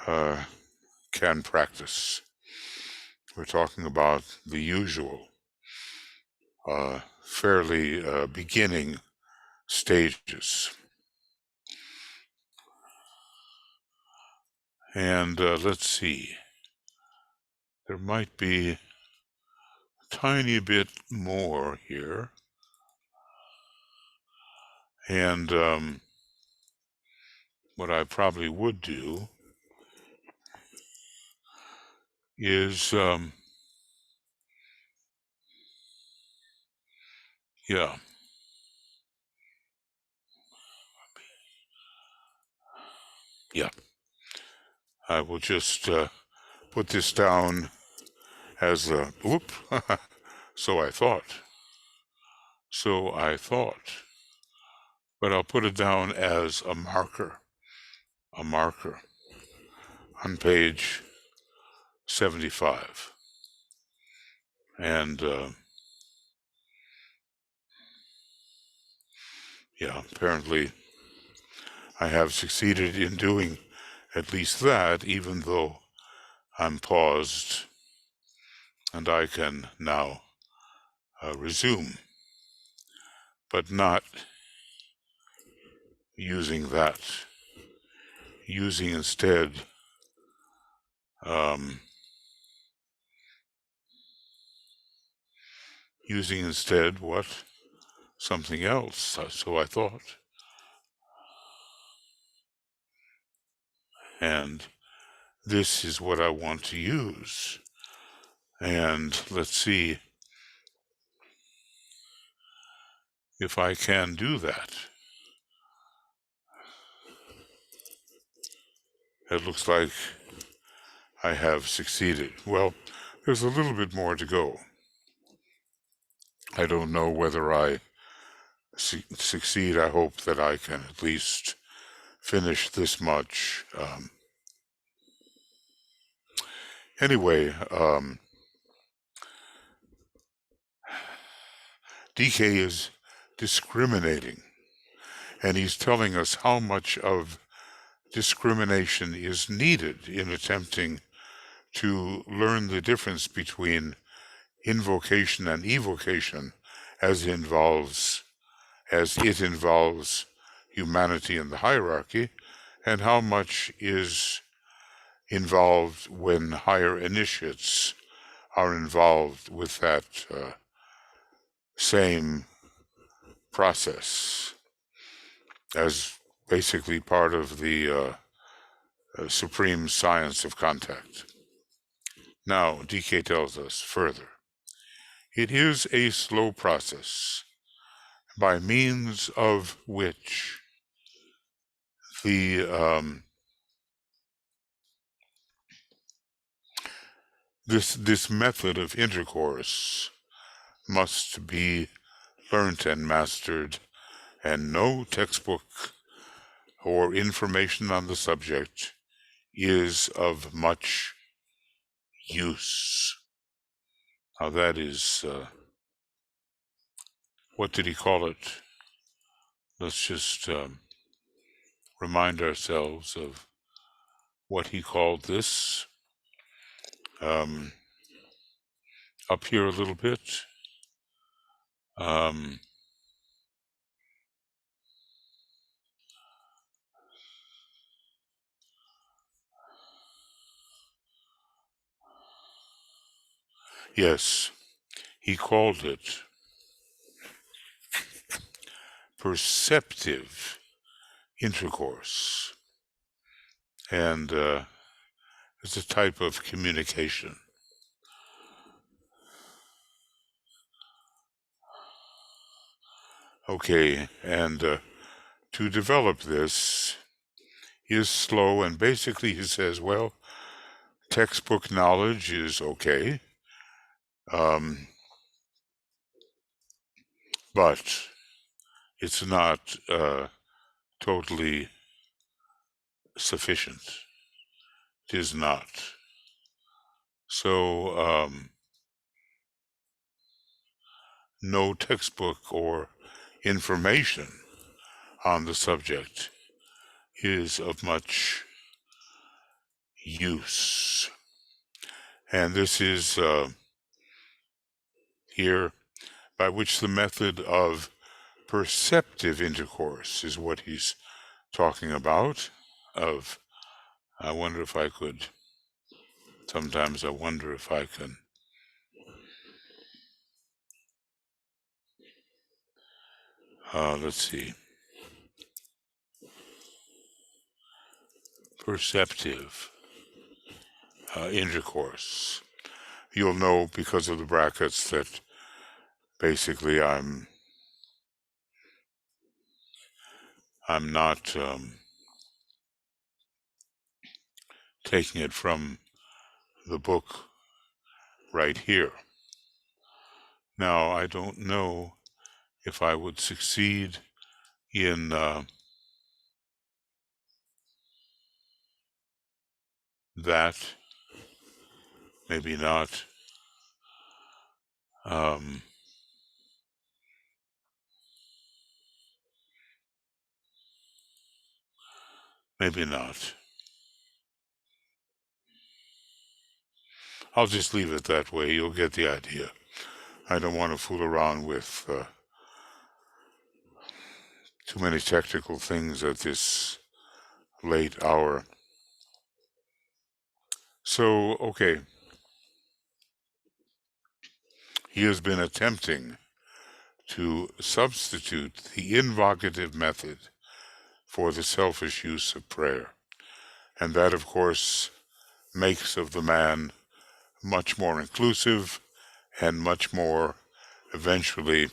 can practice. We're talking about the usual, fairly beginning stages. And let's see, there might be a tiny bit more here. And what I probably would do is, yeah, I will just put this down as a, whoop, so I thought, but I'll put it down as a marker on page 75. And yeah, apparently I have succeeded in doing at least that, even though I'm paused, and I can now resume, but not using that, using instead what? Something else, so I thought. And this is what I want to use. And let's see if I can do that. It looks like I have succeeded. Well, there's a little bit more to go. I don't know whether I succeed. I hope that I can at least finish this much. Anyway, DK is discriminating, and he's telling us how much of discrimination is needed in attempting to learn the difference between invocation and evocation as it involves humanity in the hierarchy, and how much is involved when higher initiates are involved with that same process as basically part of the supreme science of contact. Now, DK tells us further, it is a slow process by means of which the this method of intercourse must be learnt and mastered, and no textbook or information on the subject is of much use. Now that is, what did he call it? Let's just remind ourselves of what he called this. up here a little bit. Yes, he called it perceptive intercourse, and it's a type of communication. Okay, and to develop this is slow, and basically he says, well, textbook knowledge is okay, but it's not totally sufficient. It is not. So no textbook or information on the subject is of much use. And this is here, by which the method of perceptive intercourse is what he's talking about. I wonder if I could, sometimes I wonder if I can, let's see, perceptive intercourse. You'll know because of the brackets that basically I'm not taking it from the book right here. Now, I don't know if I would succeed in that. Maybe not. Maybe not. I'll just leave it that way. You'll get the idea. I don't want to fool around with too many technical things at this late hour. So, okay. He has been attempting to substitute the invocative method for the selfish use of prayer. And that, of course, makes of the man much more inclusive and much more eventually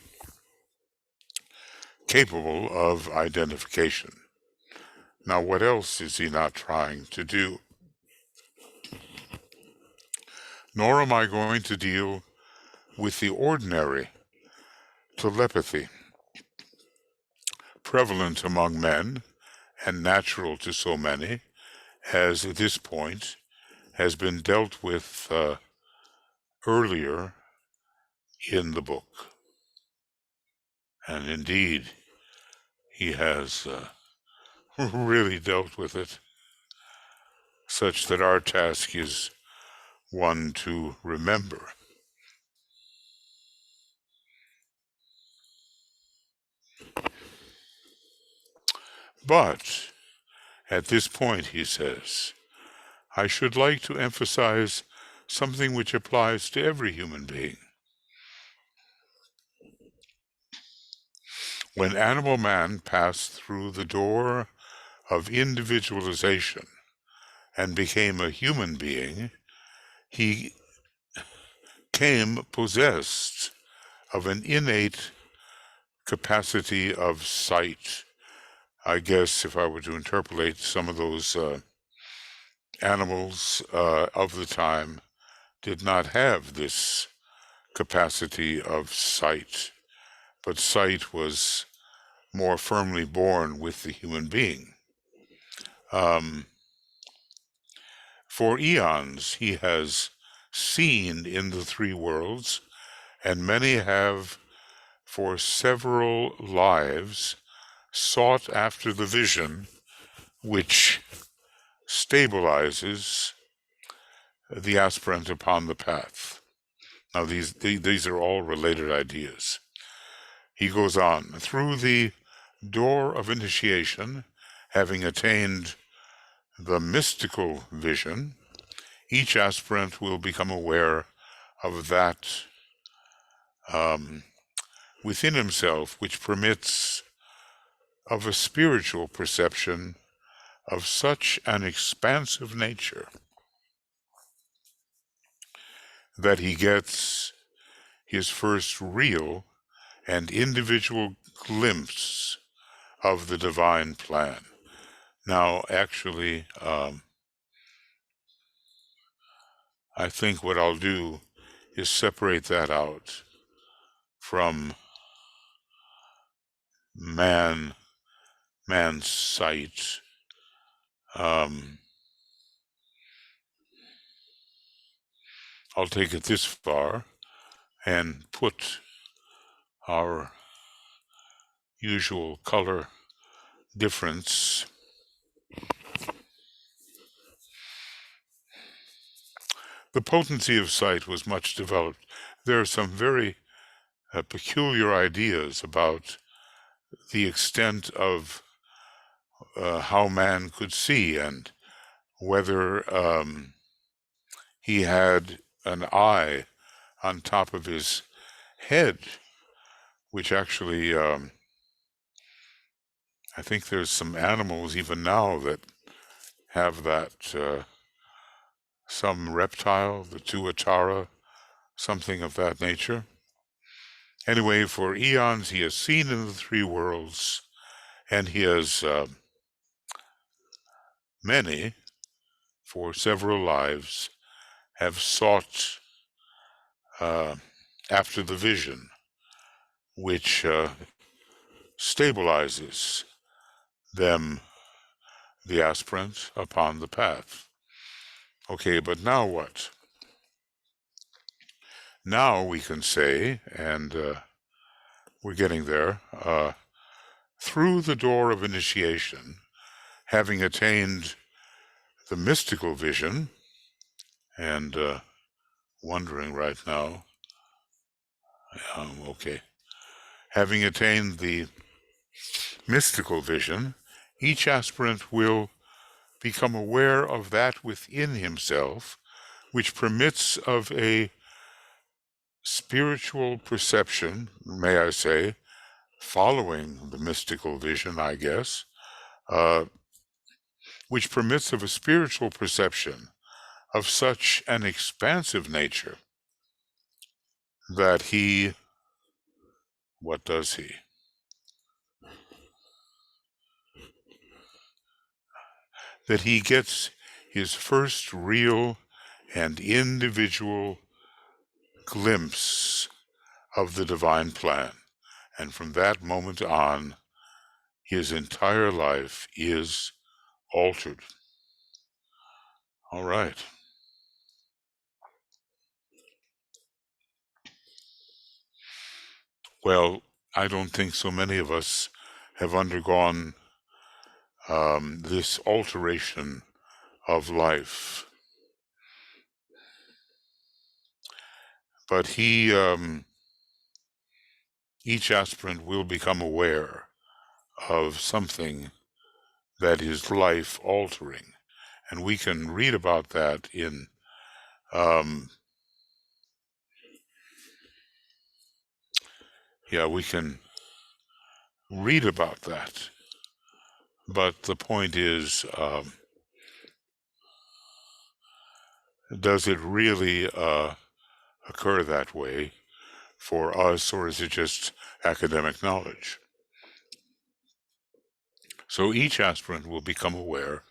capable of identification. Now, what else is he not trying to do? Nor am I going to deal with the ordinary telepathy prevalent among men and natural to so many, as at this point has been dealt with earlier in the book. And indeed, he has really dealt with it, such that our task is one to remember. But at this point, he says, I should like to emphasize something which applies to every human being. When animal man passed through the door of individualization and became a human being, he came possessed of an innate capacity of sight. I guess if I were to interpolate some of those animals of the time did not have this capacity of sight, but sight was more firmly born with the human being. For eons, he has seen in the three worlds, and many have for several lives sought after the vision which stabilizes the aspirant upon the path. Now, these are all related ideas. He goes on, through the door of initiation, having attained the mystical vision, each aspirant will become aware of that within himself which permits of a spiritual perception of such an expansive nature that he gets his first real and individual glimpse of the divine plan. Now, actually, I think what I'll do is separate that out from man's sight. I'll take it this far and put our usual color difference. The potency of sight was much developed. There are some very peculiar ideas about the extent of how man could see and whether he had an eye on top of his head, which actually, I think there's some animals even now that have that, some reptile, the tuatara, something of that nature. Anyway, for eons he has seen in the three worlds, and he has many, for several lives, have sought after the vision, which stabilizes them, the aspirant, upon the path. Okay, but now what? Now we can say, and we're getting there, through the door of initiation, having attained the mystical vision, and wondering right now, okay, having attained the mystical vision, each aspirant will become aware of that within himself which permits of a spiritual perception, may I say, following the mystical vision, I guess, which permits of a spiritual perception of such an expansive nature that he, what does he? That he gets his first real and individual glimpse of the divine plan. And from that moment on, his entire life is altered. All right. Well, I don't think so many of us have undergone this alteration of life. But he, each aspirant will become aware of something that is life altering. And we can read about that in we can read about that. But the point is, does it really occur that way for us, or is it just academic knowledge? So each aspirant will become aware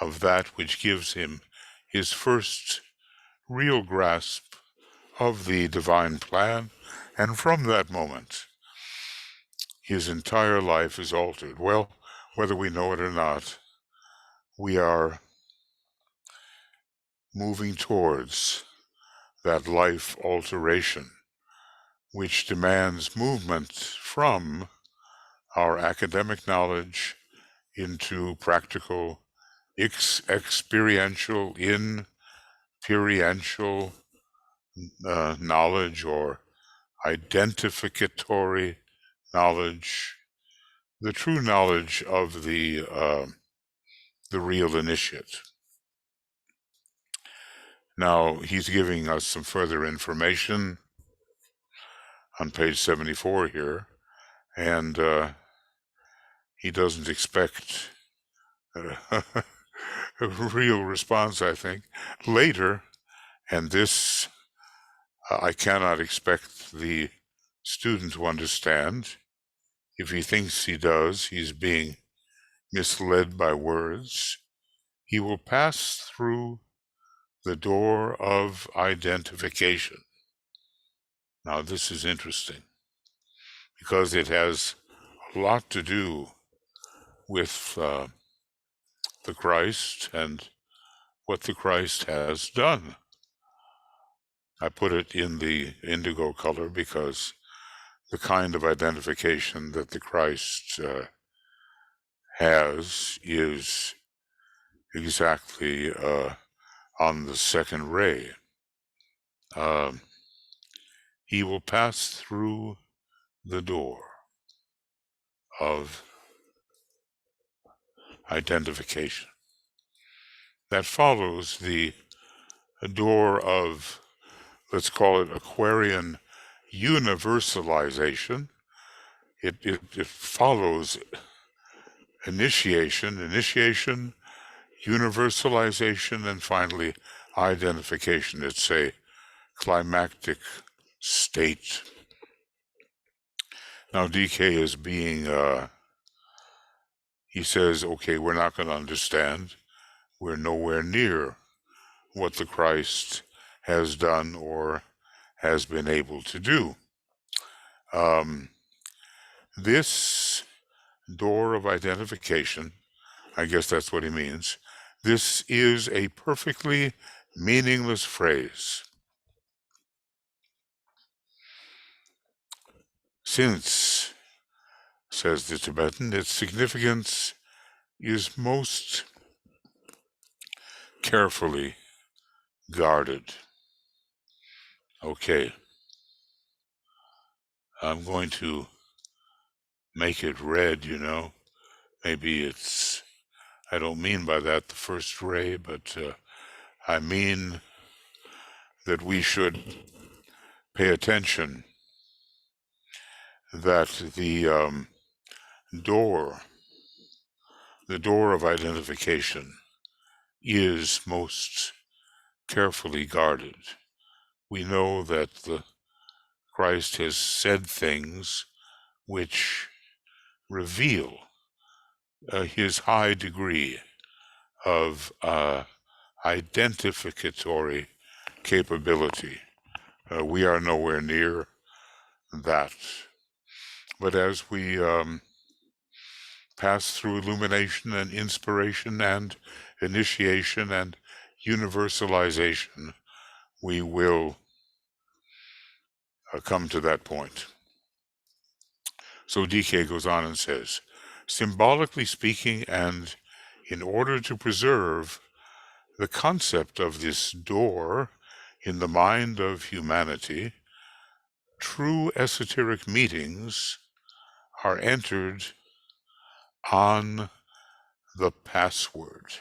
of that which gives him his first real grasp of the divine plan, and from that moment, his entire life is altered. Well, whether we know it or not, we are moving towards that life alteration, which demands movement from our academic knowledge into practical, experiential, imperiential knowledge or identificatory knowledge, the true knowledge of the real initiate. Now, he's giving us some further information on page 74 here, and he doesn't expect a real response, I think, later, and this I cannot expect the student to understand. If he thinks he does, he's being misled by words. He will pass through the door of identification. Now, this is interesting because it has a lot to do with the Christ and what the Christ has done. I put it in the indigo color because the kind of identification that the Christ has is exactly on the second ray. He will pass through the door of identification. That follows the door of, let's call it Aquarian universalization. It follows initiation, universalization, and finally identification. It's a climactic state. Now DK is being, he says, okay, we're not going to understand. We're nowhere near what the Christ has done or has been able to do. This door of identification, I guess that's what he means, this is a perfectly meaningless phrase. Since, says the Tibetan, its significance is most carefully guarded. Okay, I'm going to make it red, you know. Maybe it's, I don't mean by that the first ray, but I mean that we should pay attention that the door of identification is most carefully guarded. We know that the Christ has said things which reveal his high degree of identificatory capability. We are nowhere near that. But as we pass through illumination and inspiration and initiation and universalization, we will come to that point. So DK goes on and says, symbolically speaking, and in order to preserve the concept of this door in the mind of humanity, true esoteric meetings are entered on the password.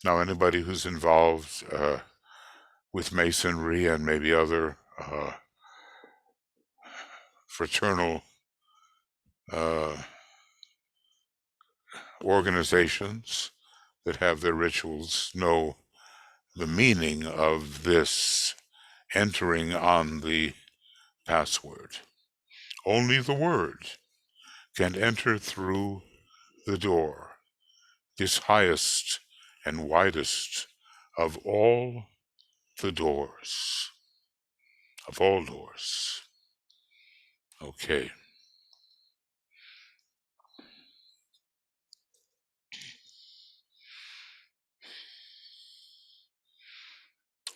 Now, anybody who's involved with Masonry and maybe other fraternal organizations that have their rituals know the meaning of this entering on the password. Only the word can enter through the door, this highest and widest of all the doors, of all doors. Okay.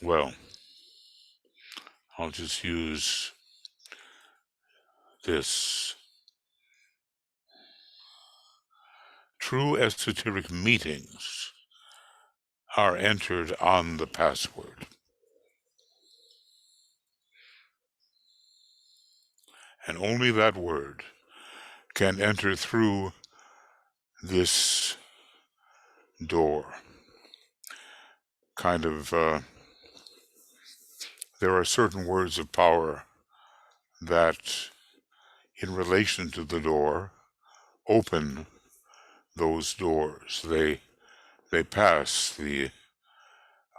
Well, I'll just use this. True esoteric meetings are entered on the password. and only that word can enter through this door. There are certain words of power that, in relation to the door, open those doors. They pass the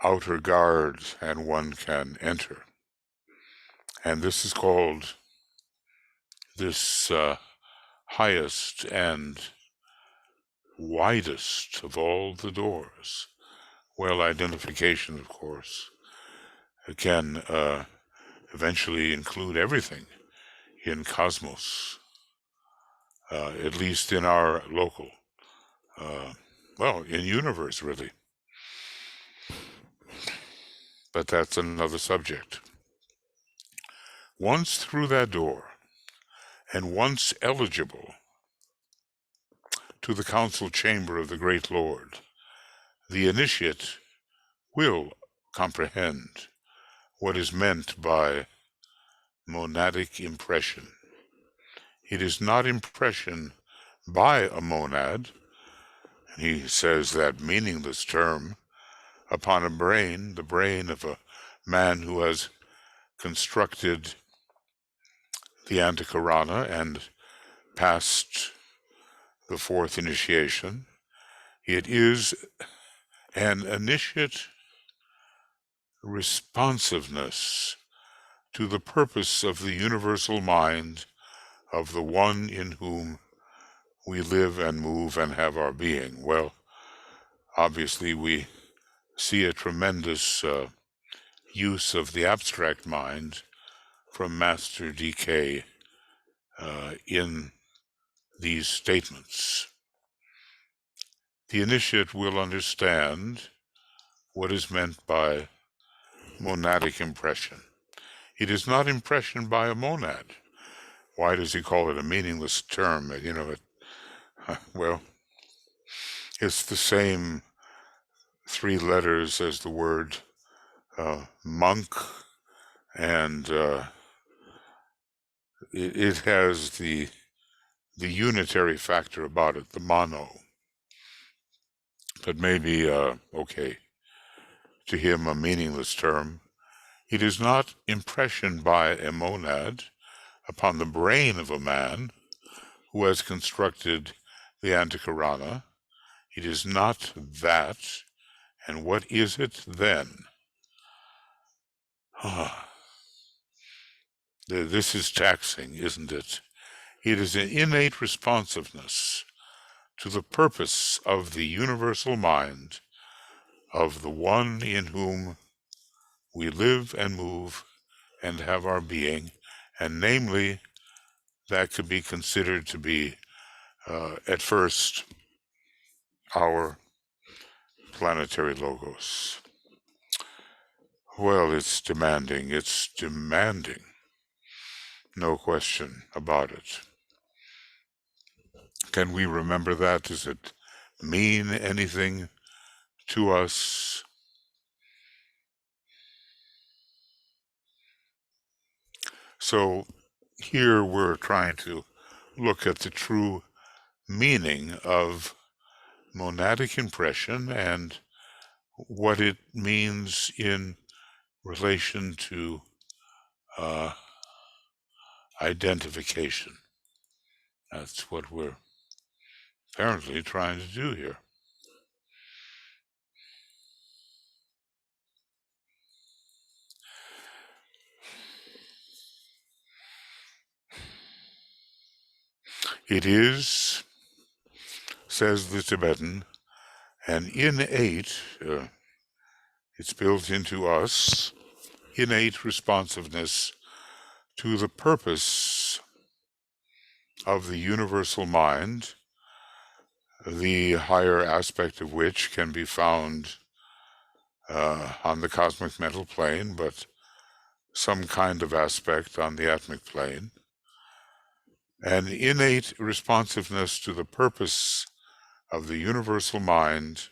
outer guard and one can enter. And this is called this highest and widest of all the doors. Well, identification, of course, can eventually include everything in cosmos, at least in our local, in universe, really. But that's another subject. Once through that door, and once eligible to the council chamber of the great Lord, the initiate will comprehend what is meant by monadic impression. It is not impression by a monad, and he says that meaningless term, upon a brain, the brain of a man who has constructed the antikarana and passed the fourth initiation. It is an initiate responsiveness to the purpose of the universal mind of the one in whom we live and move and have our being. Well, obviously we see a tremendous use of the abstract mind from Master DK in these statements. The initiate will understand what is meant by monadic impression. It is not impression by a monad. Why does he call it a meaningless term? Well, it's the same three letters as the word monk, and it has the unitary factor about it, the mono. But maybe, okay, to him a meaningless term. It is not impression by a monad upon the brain of a man who has constructed the antikarana. It is not that. And what is it then? This is taxing, isn't it? It is an innate responsiveness to the purpose of the universal mind of the one in whom we live and move and have our being, and namely, that could be considered to be, at first, our planetary logos. Well, it's demanding, no question about it. Can we remember that? Does it mean anything to us? So here we're trying to look at the true meaning of monadic impression and what it means in relation to identification. That's what we're apparently trying to do here. It is, says the Tibetan, an innate, it's built into us, innate responsiveness to the purpose of the universal mind, the higher aspect of which can be found on the cosmic mental plane, but some kind of aspect on the atmic plane, an innate responsiveness to the purpose of the universal mind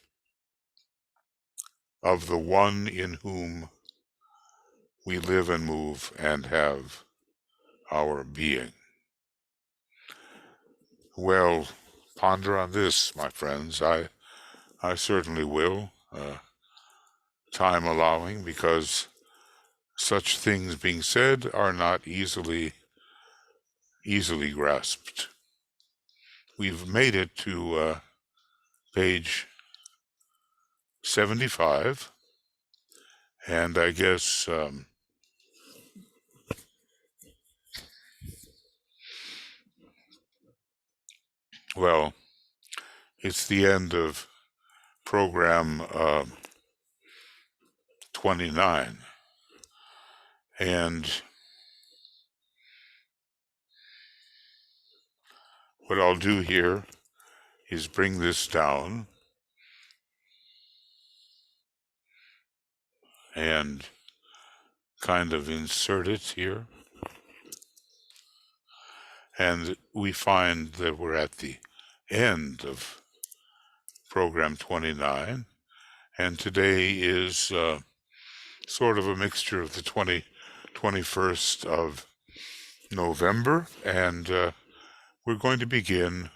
of the one in whom we live and move and have our being. Well, ponder on this, my friends. I certainly will, time allowing, because such things being said are not easily grasped. We've made it to page 75, and I guess well, it's the end of program 29, and what I'll do here is bring this down and kind of insert it here, and we find that we're at the end of program 29, and today is sort of a mixture of the 21st of November, and we're going to begin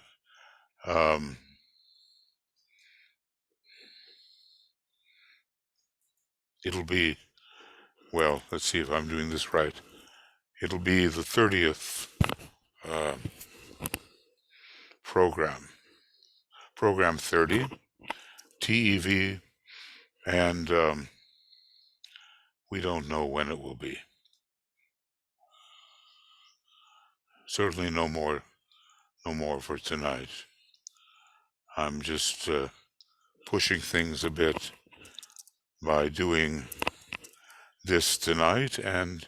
it'll be, well, let's see if I'm doing this right. It'll be the 30th program 30, TEV, and we don't know when it will be. Certainly no more for tonight. I'm just pushing things a bit by doing this tonight, and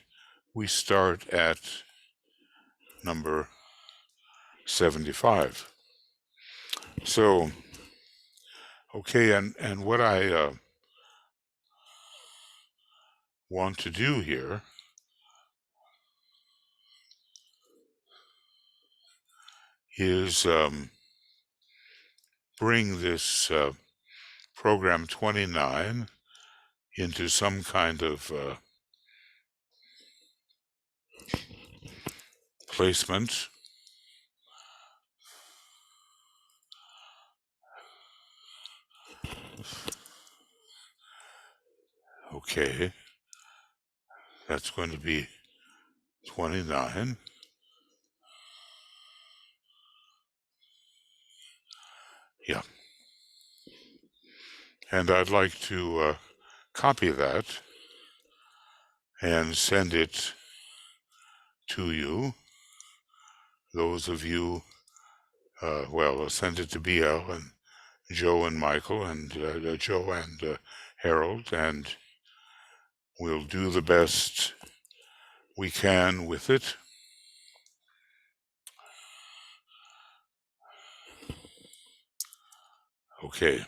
we start at number 75. So, okay, and what I want to do here is bring this program 29 into some kind of placement. Okay, that's going to be 29. Yeah. And I'd like to copy that and send it to you. Those of you, well, I'll send it to BL and Joe and Michael and Joe and Harold, and we'll do the best we can with it. Okay.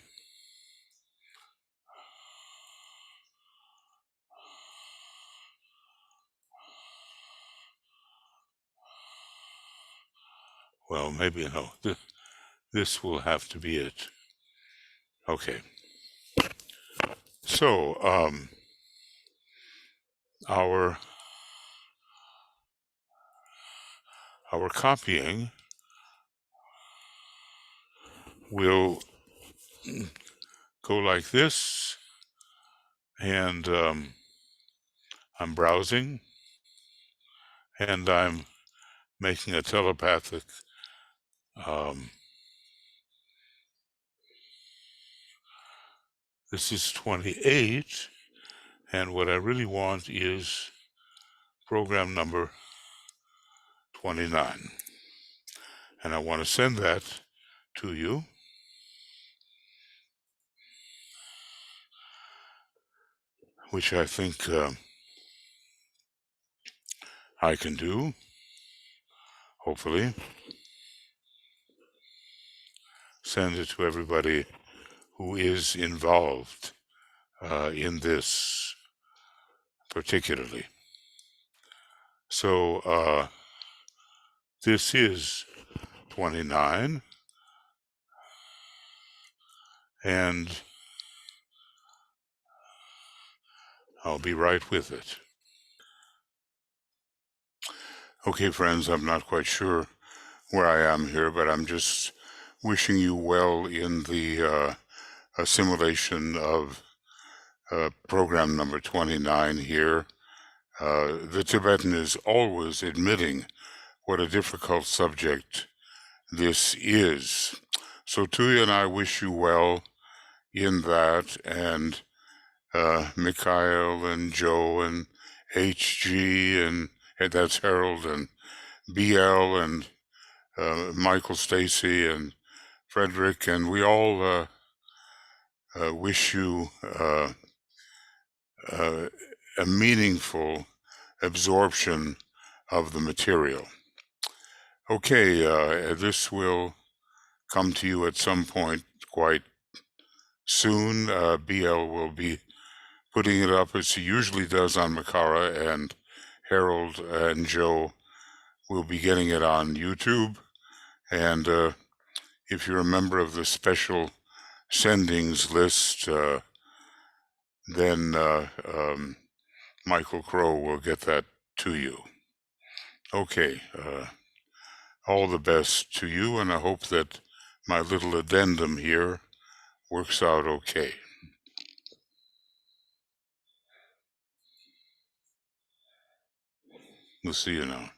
Well, maybe no. This will have to be it. Okay. So, our copying will go like this, and I'm browsing, and I'm making a telepathic this is 28, and what I really want is program number 29, and I want to send that to you, which I think I can do, hopefully. Send it to everybody who is involved in this particularly. So this is 29, and I'll be right with it. Okay, friends, I'm not quite sure where I am here, but I'm just wishing you well in the assimilation of program number 29 here. The Tibetan is always admitting what a difficult subject this is. So Tuya and I wish you well in that, and Mikhail and Joe and HG and that's Harold and BL and Michael Stacy and Frederick, and we all wish you a meaningful absorption of the material. Okay, this will come to you at some point quite soon. BL will be putting it up as he usually does on Makara, and Harold and Joe will be getting it on YouTube. And if you're a member of the special sendings list, then Michael Crow will get that to you. Okay, all the best to you, and I hope that my little addendum here works out okay. We'll see you now.